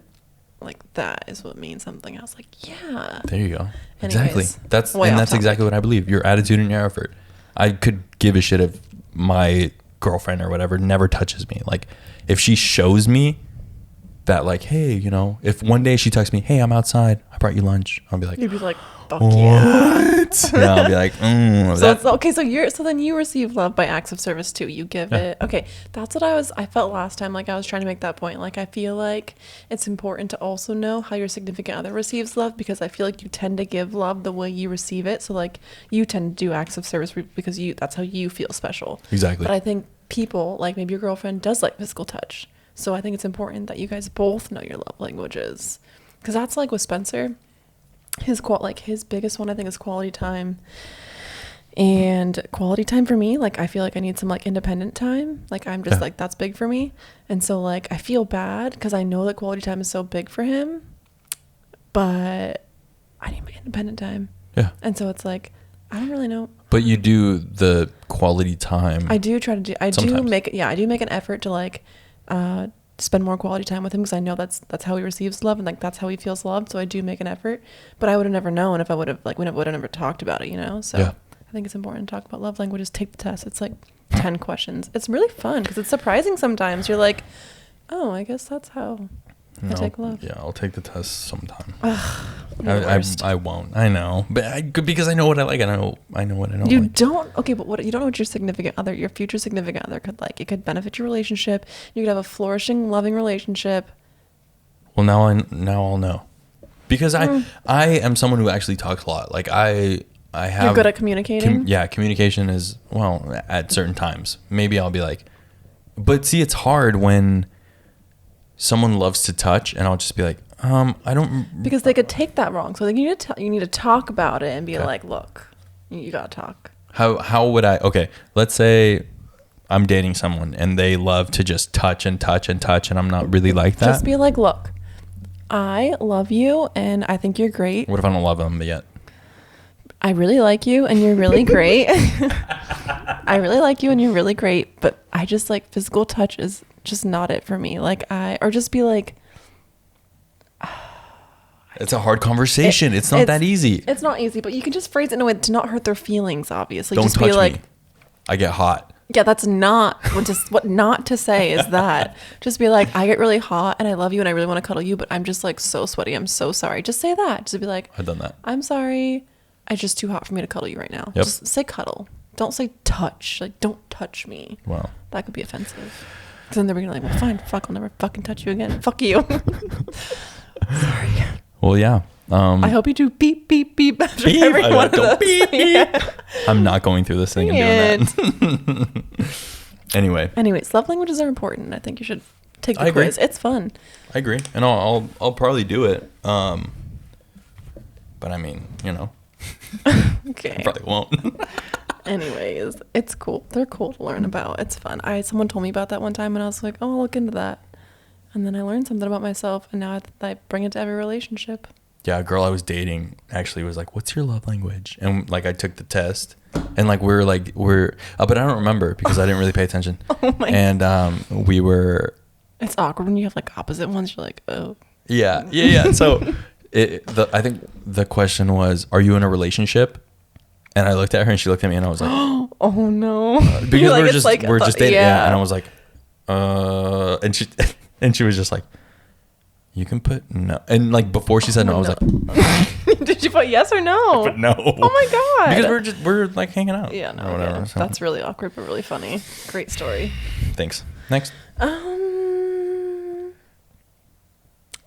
Like that is what means something. I was like, yeah. There you go. Anyways, exactly. That's exactly what I believe. Your attitude and your effort. I could give a shit if my girlfriend or whatever never touches me. Like if she shows me that, like, hey, if one day she texts me, hey, I'm outside, I brought you lunch, I'll be like, you'd be like, fuck yeah. Yeah, I'll be like, so then you receive love by acts of service too. You give it. Okay, that's what I felt last time. Like I was trying to make that point. Like I feel like it's important to also know how your significant other receives love, because I feel like you tend to give love the way you receive it. So like you tend to do acts of service because that's how you feel special. Exactly. But I think people, like maybe your girlfriend does like physical touch. So I think it's important that you guys both know your love languages, because that's like with Spencer, his biggest one I think is quality time. And quality time for me, like I feel like I need some like independent time. Like I'm just like, that's big for me. And so like I feel bad because I know that quality time is so big for him, but I need my independent time. Yeah. And so it's like, I don't really know. But you do the quality time. I do try to do. I do make an effort to like spend more quality time with him, because I know that's how he receives love, and like that's how he feels loved. So I do make an effort, but I would have never known if I would have never talked about it, So I think it's important to talk about love languages. Take the test. It's like 10 questions. It's really fun because it's surprising sometimes. You're like, oh, I guess that's how I take love. Yeah, I'll take the test sometime. I won't. I know, but because I know what I like. I know what I don't. You don't. Okay, but you don't know what your significant other, your future significant other could like. It could benefit your relationship. You could have a flourishing, loving relationship. Well, now I'll know, because I am someone who actually talks a lot. Like I have. You're good at communicating. Communication is, well, at certain times. Maybe I'll be like, but see, it's hard when someone loves to touch, and I'll just be like, I don't. Because they could take that wrong. So you need to talk about it and be like, look, you gotta talk. How would I? Okay, let's say I'm dating someone and they love to just touch and touch and touch, and I'm not really like that. Just be like, look, I love you and I think you're great. What if I don't love them yet? I really like you and you're really great. I really like you and you're really great, but I just like physical touch is just not it for me. Like or just be like, it's a hard conversation. It's not that easy. It's not easy, but you can just phrase it in a way to not hurt their feelings, obviously. Don't just touch be like, me. I get hot. Yeah, that's not what not to say is that. Just be like, I get really hot and I love you and I really want to cuddle you, but I'm just like so sweaty. I'm so sorry. Just say that. Just be like, I've done that. I'm sorry. It's just too hot for me to cuddle you right now. Yep. Just say cuddle. Don't say touch. Like, don't touch me. Wow. That could be offensive. Because then they're going to be like, well, fine. Fuck, I'll never fucking touch you again. Fuck you. Sorry. Well, yeah. I hope you do beep, beep, beep after every one of those. Beep, beep. Yeah. I'm not going through this thing and doing that. Anyways, love languages are important. I think you should take the quiz. It's fun. I agree. And I'll probably do it. But I mean, Okay. I probably won't. Anyways, it's cool. They're cool to learn about. It's fun. Someone told me about that one time and I was like, oh, I'll look into that. And then I learned something about myself and now I bring it to every relationship. Yeah, a girl I was dating actually was like, what's your love language? And like I took the test and like we're but I don't remember because I didn't really pay attention. Oh my And we were. It's awkward when you have like opposite ones. You're like, oh. Yeah. So I think the question was, are you in a relationship? And I looked at her and she looked at me and I was like, oh no. Because we're just dating. Yeah. And I was like, and she was just like, you can put no. And like before she said no, I was like, did you put yes or no? I put no. Oh my God. Because we're like hanging out. Yeah, no, or whatever. yeah. So. That's really awkward, but really funny. Great story. Thanks. Next. I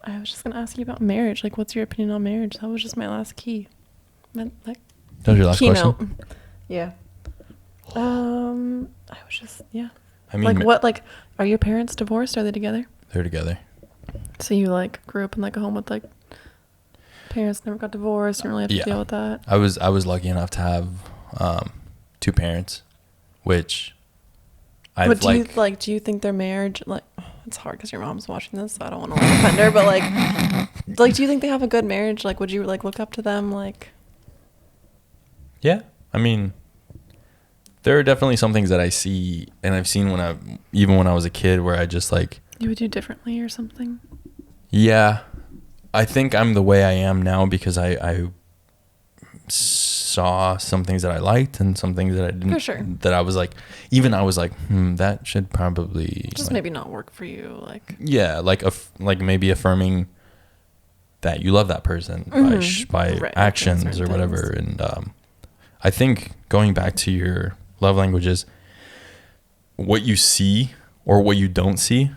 was just gonna ask you about marriage. Like, what's your opinion on marriage? That was just my last key. That was your last keynote. question? Yeah. I was just I mean, like, what? Like, are your parents divorced? Are they together? They're together. So you like grew up in like a home with like parents never got divorced, didn't really have to deal with that. I was lucky enough to have two parents, which I've do you think their marriage, like, it's hard because your mom's watching this, so I don't want to like offend her, but like do you think they have a good marriage? Like, would you like look up to them? Like, yeah, I mean, there are definitely some things that I see and I've seen when I was a kid where I just like, you would do differently or something. Yeah, I think I'm the way I am now because I saw some things that I liked and some things that I didn't. For sure. That I was like, that should probably just maybe not work for you. Like, yeah, like maybe affirming that you love that person by actions or whatever. And I think going back to your love languages, what you see or what you don't see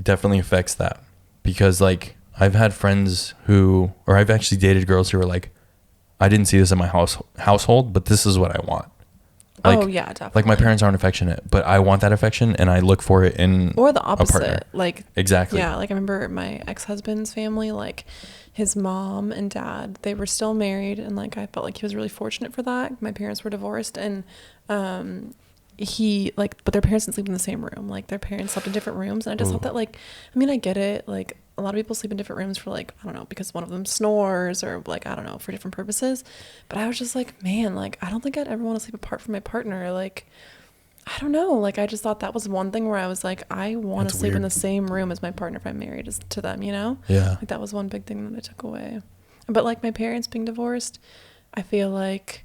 definitely affects that, because like I've had friends I've actually dated girls who were like, I didn't see this in my household, but this is what I want. Like, oh yeah, definitely. Like my parents aren't affectionate, but I want that affection and I look for it in or the opposite. A partner. Like, exactly. Yeah, like I remember my ex-husband's family, like his mom and dad, they were still married, and like I felt like he was really fortunate for that. My parents were divorced, and but their parents didn't sleep in the same room. Like their parents slept in different rooms, and I just thought that, like, I mean, I get it. Like a lot of people sleep in different rooms for, like, I don't know, because one of them snores or like, I don't know, for different purposes. But I was just like, man, like I don't think I'd ever want to sleep apart from my partner. Like, I don't know. Like I just thought that was one thing where I was like, I want to sleep in the same room as my partner if I'm married to them, Yeah. Like that was one big thing that I took away. But like my parents being divorced, I feel like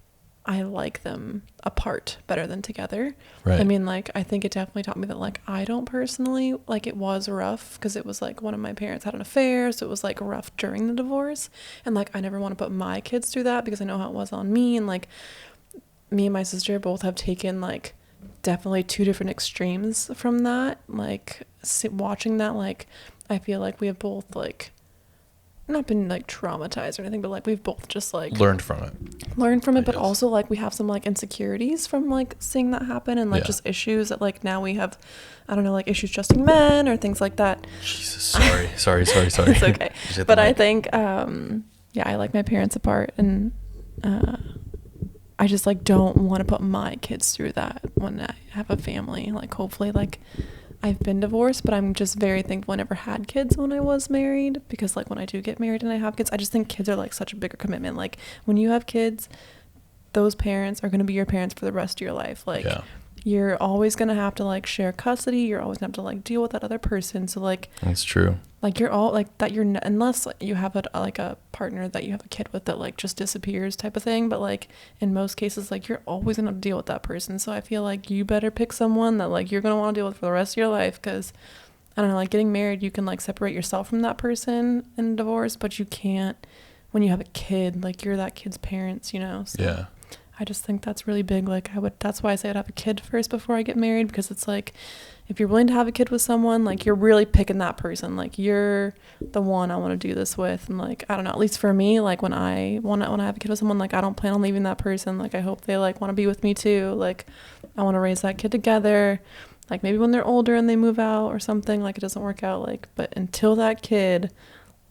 I like them apart better than together. Right. I mean, like, I think it definitely taught me that, like, I don't personally, like, it was rough because it was, like, one of my parents had an affair, so it was, like, rough during the divorce. And, like, I never want to put my kids through that because I know how it was on me. And, like, me and my sister both have taken, like, definitely two different extremes from that. Like, watching that, like, I feel like we have both, like, not been like traumatized or anything, but like we've both just like learned from it, but also like we have some like insecurities from like seeing that happen, and like just issues that like now we have, I don't know, like issues trusting men or things like that. Jesus, sorry. It's okay. But I think I like my parents apart, and I just like don't want to put my kids through that when I have a family. Like hopefully like I've been divorced, but I'm just very thankful I never had kids when I was married, because like when I do get married and I have kids, I just think kids are like such a bigger commitment. Like when you have kids, those parents are going to be your parents for the rest of your life. Like you're always going to have to like share custody. You're always going to have to like deal with that other person. So like that's true. Like you're all like that. Unless you have a partner that you have a kid with that like just disappears type of thing. But like in most cases, like you're always gonna deal with that person. So I feel like you better pick someone that like you're gonna want to deal with for the rest of your life. Because I don't know, like getting married, you can like separate yourself from that person in divorce, but you can't when you have a kid. Like you're that kid's parents, you know. So yeah. I just think that's really big. Like that's why I say I'd have a kid first before I get married, because it's like, if you're willing to have a kid with someone, like you're really picking that person. Like you're the one I want to do this with. And like, I don't know, at least for me, like when I have a kid with someone, like I don't plan on leaving that person. Like I hope they like want to be with me too. Like I want to raise that kid together. Like maybe when they're older and they move out or something, like it doesn't work out. Like, but until that kid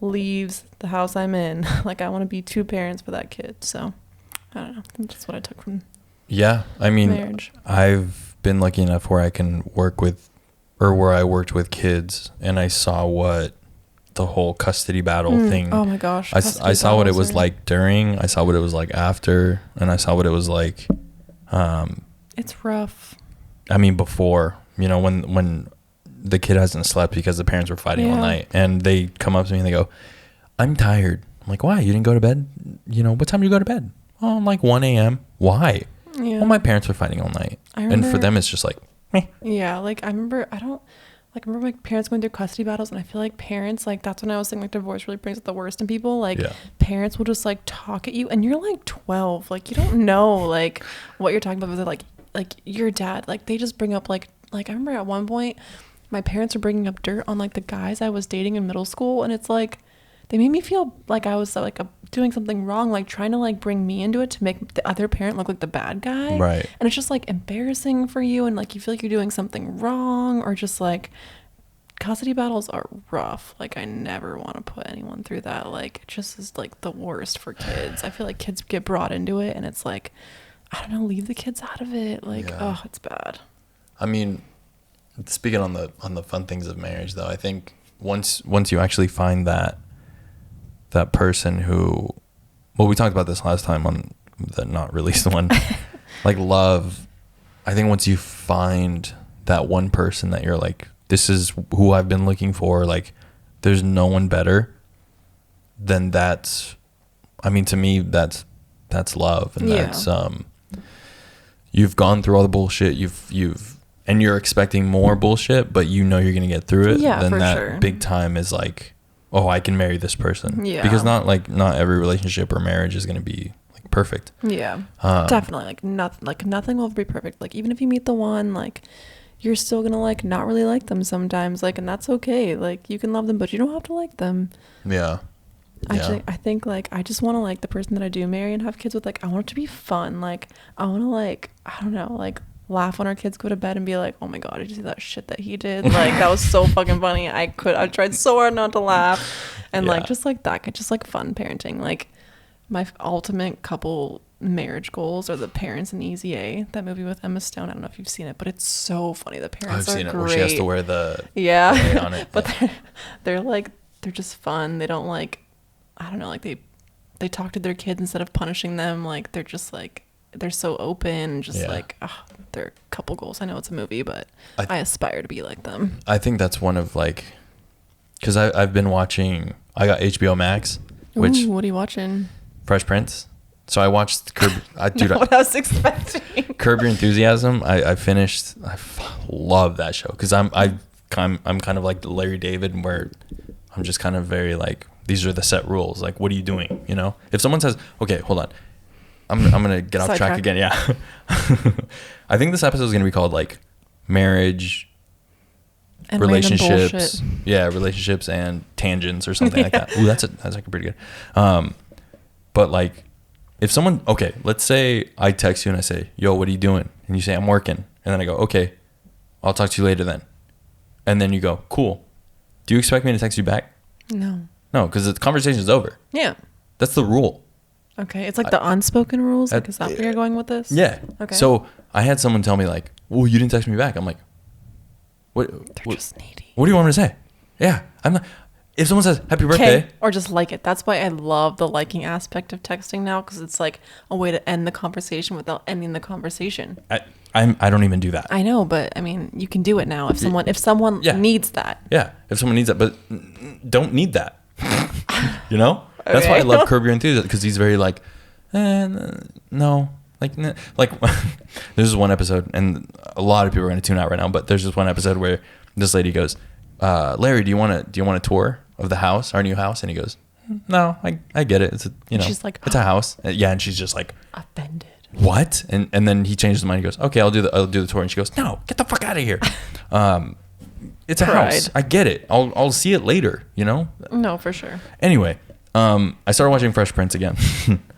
leaves the house I'm in, like I want to be two parents for that kid. So I don't know. That's what I took from marriage. I've been lucky enough where I can work with, or where I worked with kids, and I saw what the whole custody battle thing. Oh my gosh. I saw what it was like during, I saw what it was like after, and I saw what it was like. It's rough. I mean, before, you know, when the kid hasn't slept because the parents were fighting all night, and they come up to me and they go, "I'm tired." I'm like, "Why? You didn't go to bed? You know, what time do you go to bed?" "Oh, like 1 a.m. Why?" "Well, my parents were fighting all night." And for them, it's just like, meh. Yeah, like I remember my parents going through custody battles, and I feel like parents, like that's when I was saying like divorce really brings out the worst in people. Like parents will just like talk at you, and you're like 12, like you don't know like what you're talking about. But like your dad, like they just bring up like I remember at one point my parents were bringing up dirt on like the guys I was dating in middle school, and it's like they made me feel like I was like doing something wrong, like trying to like bring me into it to make the other parent look like the bad guy. Right. And it's just like embarrassing for you, and like you feel like you're doing something wrong, or just like custody battles are rough. Like I never want to put anyone through that. Like it just is like the worst for kids. I feel like kids get brought into it, and it's like, I don't know, leave the kids out of it. Like, oh, it's bad. I mean, speaking on the fun things of marriage though, I think once you actually find that person who, well, we talked about this last time on the not released one, like love. I think once you find that one person that you're like, this is who I've been looking for, like there's no one better, then that's, I mean, to me, that's love. And that's, you've gone through all the bullshit, and you're expecting more bullshit, but you know you're going to get through it. Yeah, then for that sure. Big time is like, oh, I can marry this person. Yeah. Because not every relationship or marriage is going to be like perfect. Yeah. Definitely. Nothing will ever be perfect. Like even if you meet the one, like you're still going to like not really like them sometimes. Like, and that's okay. Like you can love them, but you don't have to like them. Yeah. Actually, I think like I just want to like the person that I do marry and have kids with, like I want it to be fun. Like I want to like, I don't know, like laugh when our kids go to bed and be like, oh my god, did you see that shit that he did? Like that was so fucking funny. I tried so hard not to laugh, and like just like that, just like fun parenting. Like my ultimate couple marriage goals are The Parents in Easy A, that movie with Emma Stone. I don't know if you've seen it, but it's so funny. The parents I've are seen it great. where she has to wear the A on it. But they're like, they're just fun. They don't like, I don't know, like they talk to their kids instead of punishing them. Like they're just like, they're so open, just like, they're couple goals. I know it's a movie, but I aspire to be like them. I think that's one of like, because I've been watching, I got HBO Max, which Ooh, what are you watching? Fresh Prince. So I watched Not what I was expecting. Curb Your Enthusiasm. I finished. I love that show because I'm kind of like Larry David, where I'm just kind of very like, these are the set rules. Like, what are you doing? You know, if someone says, okay, hold on, I'm gonna get off track again. Yeah. I think this episode is gonna be called like marriage, and relationships. Yeah, relationships and tangents or something like that. Ooh, that's like pretty good. But like, if someone, okay, let's say I text you and I say, yo, what are you doing? And you say, I'm working. And then I go, okay, I'll talk to you later then. And then you go, cool. Do you expect me to text you back? No. No, because the conversation is over. Yeah. That's the rule. Okay, it's like the unspoken rules. Like, is that where you're going with this? Yeah. Okay. So I had someone tell me like, "Well, you didn't text me back." I'm like, "What? They're just needy. What do you want me to say?" Yeah, I'm not. If someone says "Happy birthday," or just like it. That's why I love the liking aspect of texting now, because it's like a way to end the conversation without ending the conversation. I don't even do that. I know, but I mean, you can do it now if someone needs that. Yeah, if someone needs that, but don't need that. You know. That's why I love Curb Your Enthusiasm, because he's very like, no, like there's this one episode, and a lot of people are going to tune out right now, but there's this one episode where this lady goes, Larry, do you want a tour of the house, our new house? And he goes, no, I get it. It's she's like, it's a house. Yeah, and she's just like offended. What? And then he changes his mind. He goes, okay, I'll do the tour. And she goes, no, get the fuck out of here. It's a house. I get it. I'll see it later. You know? No, for sure. Anyway. I started watching Fresh Prince again.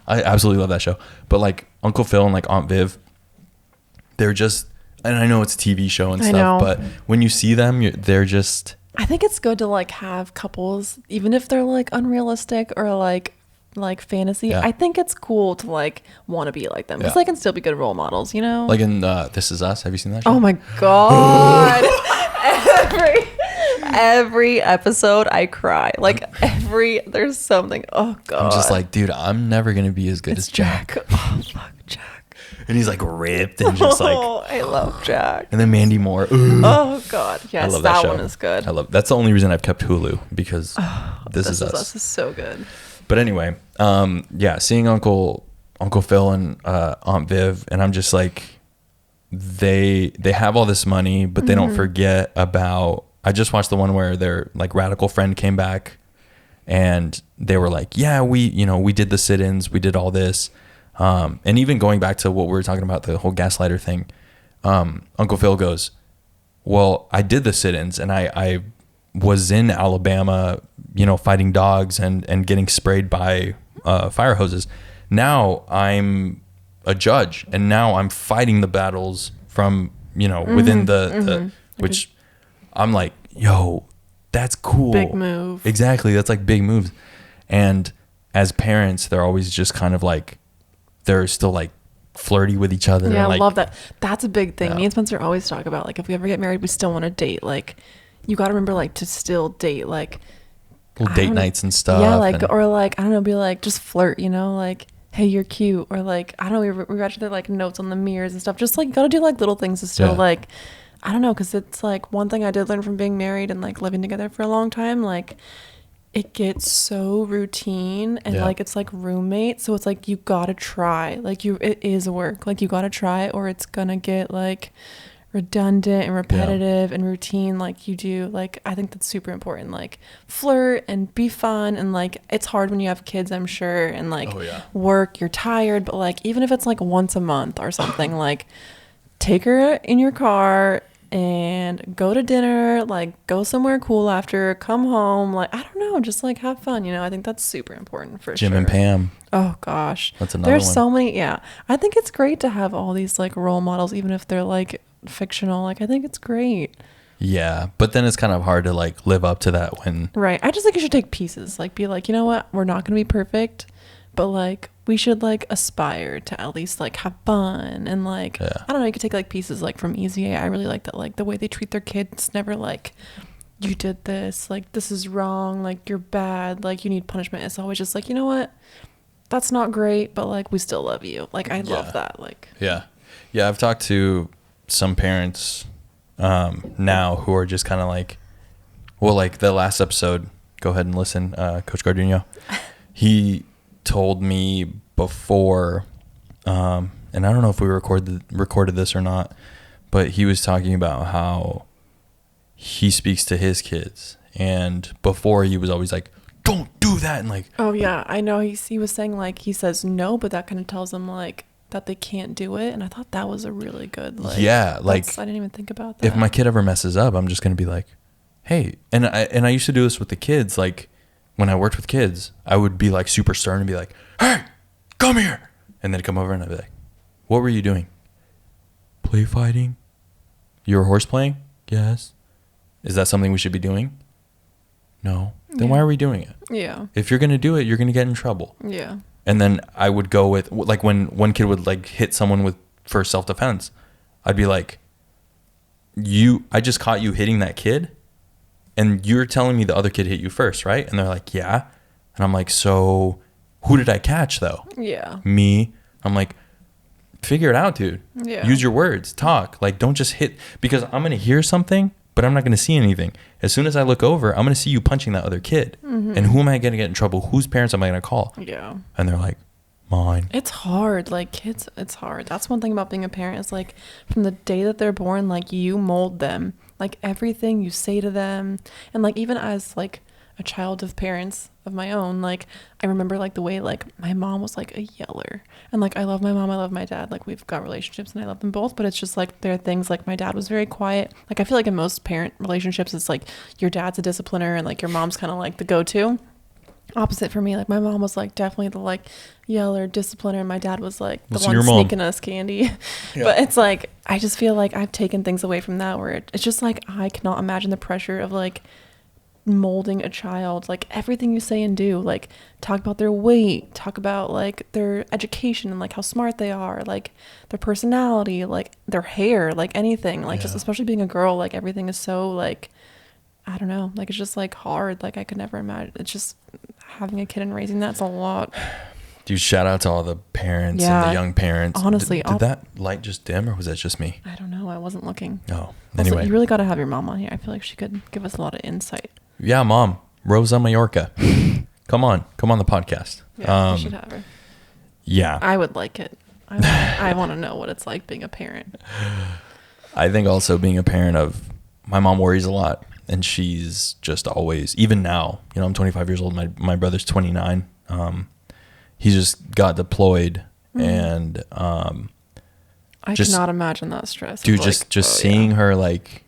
I absolutely love that show. But like Uncle Phil and like Aunt Viv, they're just, and I know it's a TV show and stuff, but when you see them, they're just. I think it's good to like have couples, even if they're like unrealistic or like fantasy. Yeah. I think it's cool to like want to be like them because they can still be good role models, you know? Like in This Is Us. Have you seen that show? Oh my God. Every episode I cry. Like there's something. Oh God. I'm just like, dude, I'm never gonna be as good as Jack. Oh fuck, Jack. And he's like ripped and just like. Oh, I love Jack. And then Mandy Moore. Ooh. Oh God, yes, I love that show. One is good. That's the only reason I've kept Hulu, because This Is Us. This is so good. But anyway, seeing Uncle Phil and Aunt Viv, and I'm just like, they have all this money, but they don't forget about. I just watched the one where their like radical friend came back, and they were like, yeah, we did the sit-ins, we did all this, and even going back to what we were talking about, the whole gaslighter thing, Uncle Phil goes, well, I did the sit-ins, and I was in Alabama, fighting dogs and getting sprayed by fire hoses. Now I'm a judge, and now I'm fighting the battles from within the which I'm like, yo, that's cool. Big move. Exactly. That's like big moves. And as parents, they're always just kind of like, they're still like flirty with each other. Yeah, I love that. That's a big thing. Me and Spencer always talk about, like, if we ever get married, we still want to date. Like, you got to remember, like, to still date, like, little date nights and stuff. Yeah, like, or like, I don't know, be like, just flirt, like, hey, you're cute. Or like, I don't know, we actually like notes on the mirrors and stuff. Just like, you got to do like little things to still like, I don't know, because it's like one thing I did learn from being married and like living together for a long time, like it gets so routine and like it's like roommate, so it's like you gotta try, like it is work, like you gotta try or it's gonna get like redundant and repetitive and routine. Like you do, like I think that's super important, like flirt and be fun, and like it's hard when you have kids, I'm sure, and like work, you're tired, but like even if it's like once a month or something, like take her in your car and go to dinner, like go somewhere cool after, come home, like I don't know, just like have fun, I think that's super important for Jim and Pam. Oh gosh, that's another there's one. So many. I think it's great to have all these like role models, even if they're like fictional. Like I think it's great. Yeah, but then it's kind of hard to like live up to that when I just think you should take pieces, like be like, you know what, we're not gonna be perfect, but like we should like aspire to at least like have fun and like I don't know, you could take like pieces like from Easy A. I really like that, like the way they treat their kids, never like you did this, like this is wrong, like you're bad, like you need punishment. It's always just like, you know what, that's not great, but like we still love you. Like I love that. Like I've talked to some parents now who are just kind of like, well, like the last episode, go ahead and listen, Coach Garduno, he told me before, and I don't know if we recorded this or not, but he was talking about how he speaks to his kids, and before he was always like, don't do that, and like, oh yeah, I know, he was saying like he says no, but that kind of tells them like that they can't do it, and I thought that was a really good like I didn't even think about that. If my kid ever messes up, I'm just gonna be like, hey, and I used to do this with the kids, like when I worked with kids, I would be like super stern and be like, hey, come here. And then come over and I'd be like, what were you doing? Play fighting? You were horse playing? Yes. Is that something we should be doing? No. Then why are we doing it? Yeah. If you're going to do it, you're going to get in trouble. Yeah. And then I would go with, like, when one kid would like hit someone for self-defense, I'd be like, I just caught you hitting that kid, and you're telling me the other kid hit you first, right? And they're like, yeah. And I'm like, so who did I catch though? Yeah. Me. I'm like, figure it out, dude. Yeah. Use your words. Talk. Like, don't just hit, because I'm going to hear something, but I'm not going to see anything. As soon as I look over, I'm going to see you punching that other kid. Mm-hmm. And who am I going to get in trouble? Whose parents am I going to call? Yeah. And they're like, mine. It's hard. Like, kids, it's hard. That's one thing about being a parent is, like, from the day that they're born, like, you mold them. Like, everything you say to them. And, like, even as, like, a child of parents of my own, like, I remember, like, the way, like, my mom was, like, a yeller. And, like, I love my mom, I love my dad. Like, we've got relationships and I love them both, but it's just, like, there are things, like, my dad was very quiet. Like, I feel like in most parent relationships, it's, like, your dad's a discipliner and, like, your mom's kind of, like, the go-to. Opposite for me. Like, my mom was, like, definitely the, like, yeller, discipliner, and my dad was, like, the one sneaking us candy. Yeah. But it's, like, I just feel like I've taken things away from that where it's just, like, I cannot imagine the pressure of, like, molding a child. Like, everything you say and do, like, talk about their weight, talk about, like, their education and, like, how smart they are, like, their personality, like, their hair, like, anything, like, just especially being a girl, like, everything is so, like, I don't know, like, it's just, like, hard. Like, I could never imagine. It's just having a kid and raising that's a lot. Dude, shout out to all the parents and the young parents. Honestly, did that light just dim, or was that just me? I don't know, I wasn't looking. Oh, anyway, also, you really got to have your mom on here. I feel like she could give us a lot of insight. Yeah, Mom. Rosa Mayorca. Come on the podcast. Yeah, we should have her. Yeah. I would like it. I want to know what it's like being a parent. I think also being a parent of, my mom worries a lot, and she's just always, even now, you know, I'm 25 years old. My brother's 29. He just got deployed, and I cannot imagine that stress. Dude, just seeing her, like,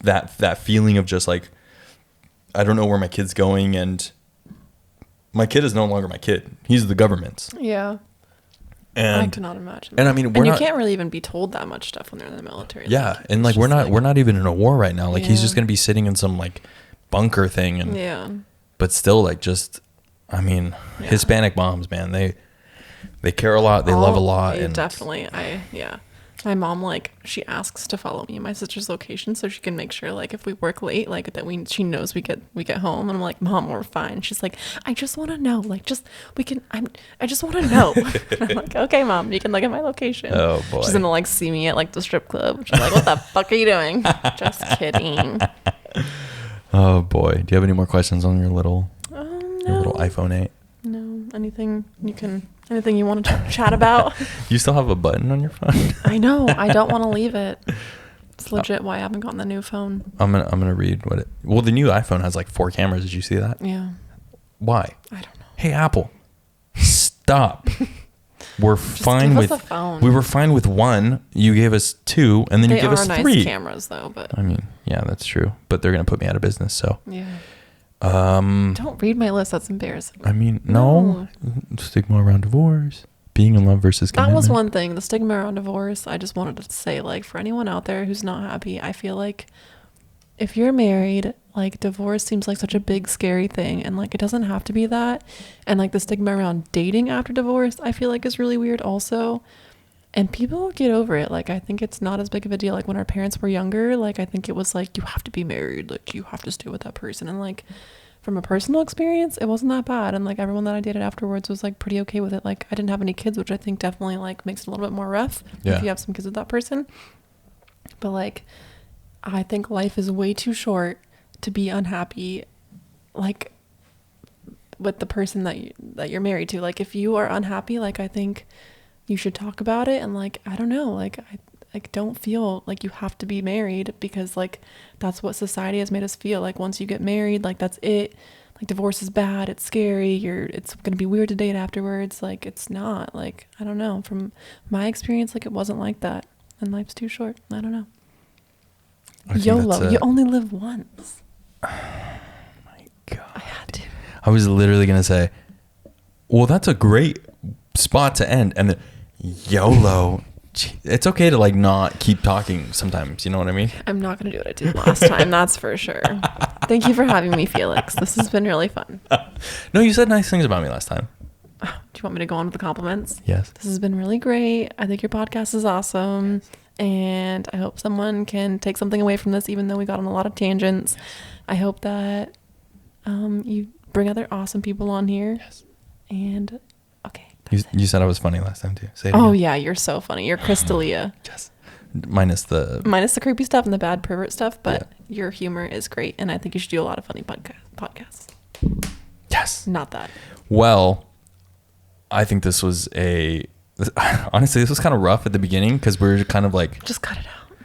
that feeling of just, like, I don't know where my kid's going, and my kid is no longer my kid. He's the government's. Yeah. And I cannot imagine. And I mean, you can't really even be told that much stuff when they're in the military. Yeah, like, and like we're not even in a war right now. Like, he's just gonna be sitting in some, like, bunker thing, and but still, like, just, I mean, Hispanic moms, man, they care a lot, they love a lot, and definitely, my mom, like, she asks to follow me and my sister's location so she can make sure, like, if we work late, like, that she knows we get home. And I'm like, Mom, we're fine. She's like, I just want to know, like, I just want to know. And I'm like, okay, Mom, you can look at my location. Oh boy. She's gonna, like, see me at, like, the strip club. She's like, what the fuck are you doing? Just kidding. Oh boy. Do you have any more questions on your little iPhone 8? No. Anything you want to chat about? You still have a button on your phone? I know. I don't want to leave it. It's legit why I haven't gotten the new phone. I'm gonna read the new iPhone has, like, 4 cameras. Did you see that? Yeah. Why? I don't know. Hey, Apple, stop. We're fine with. We were fine with 1. You gave us 2, and then you gave us 3. They are nice cameras, though. But I mean, yeah, that's true. But they're gonna put me out of business. So. Yeah. Don't read my list. That's embarrassing. I mean, no. Stigma around divorce, being in love versus commitment. That was one thing. The stigma around divorce. I just wanted to say, like, for anyone out there who's not happy, I feel like if you're married, like, divorce seems like such a big, scary thing, and, like, it doesn't have to be that. And, like, the stigma around dating after divorce, I feel like, is really weird also. And people get over it. Like, I think it's not as big of a deal. Like, when our parents were younger, like, I think it was like, you have to be married, like, you have to stay with that person. And, like, from a personal experience, it wasn't that bad. And, like, everyone that I dated afterwards was, like, pretty okay with it. Like, I didn't have any kids, which I think definitely, like, makes it a little bit more rough if you have some kids with that person. But, like, I think life is way too short to be unhappy, like, with the person that you're married to. Like, if you are unhappy, like, I think you should talk about it. And, like, I don't know, like, I don't feel like you have to be married, because, like, that's what society has made us feel. Like, once you get married, like, that's it. Like, divorce is bad, it's scary, it's gonna be weird to date afterwards. Like, it's not. Like, I don't know, from my experience, like, it wasn't like that, and life's too short. I don't know. YOLO, you only live once. Oh my God, I had to. I was literally gonna say, well, that's a great spot to end, and then YOLO. It's okay to, like, not keep talking sometimes, you know what I mean? I'm not gonna do what I did last time, that's for sure. Thank you for having me, Felix. This has been really fun. No, you said nice things about me last time. you want me to go on with the compliments? Yes. This has been really great. I think your podcast is awesome. Yes. And I hope someone can take something away from this, even though we got on a lot of tangents. Yes. I hope that you bring other awesome people on here. Yes. And okay. You said I was funny last time too. Say it again. Oh yeah, you're so funny. You're Crystalia. Yes. Minus the creepy stuff and the bad pervert stuff, but your humor is great, and I think you should do a lot of funny podcasts. Yes. Not that. Well, I think honestly, this was kind of rough at the beginning because we were kind of like... Just cut it out.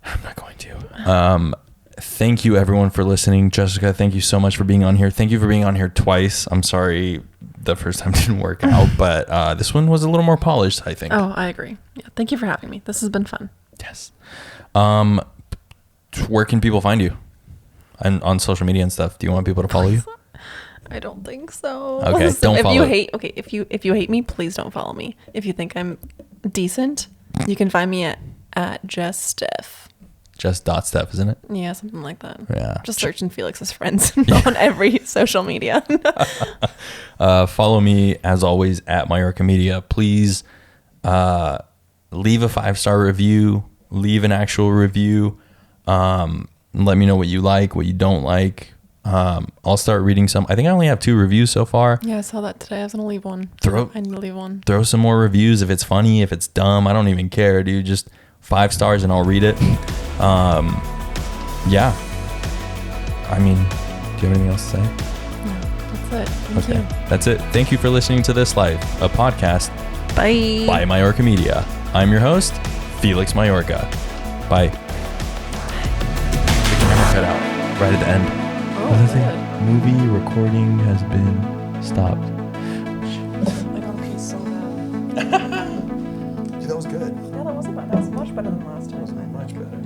I'm not going to. Thank you, everyone, for listening. Jessica, thank you so much for being on here. Thank you for being on here twice. I'm sorry the first time didn't work out, but this one was a little more polished, I think. Oh, I agree. Yeah, thank you for having me. This has been fun. Yes. Where can people find you? And on social media and stuff. Do you want people to follow you? I don't think so. Okay, don't follow. If you hate me, please don't follow me. If you think I'm decent, you can find me at Just Steph. Just.Steph, isn't it? Yeah, something like that. Yeah. Just searching Felix's friends on every social media. Follow me, as always, at Mayorca Media. Please leave a 5-star review. Leave an actual review. Let me know what you like, what you don't like. I'll start reading some. I think I only have 2 reviews so far. Yeah, I saw that today. I was going to leave one. I need to leave one. Throw some more reviews if it's funny, if it's dumb. I don't even care, dude. Just 5 stars and I'll read it. Yeah. I mean, do you have anything else to say? No, that's it. Thank you. That's it. Thank you for listening to This Life, a podcast by Mayorca Media. I'm your host, Felix Mayorca. Bye. The camera cut out right at the end. Oh, what does it say? Movie recording has been stopped. I got a piece so bad. Dude, that was good. Yeah, that wasn't bad. That was much better than last time. That was much better.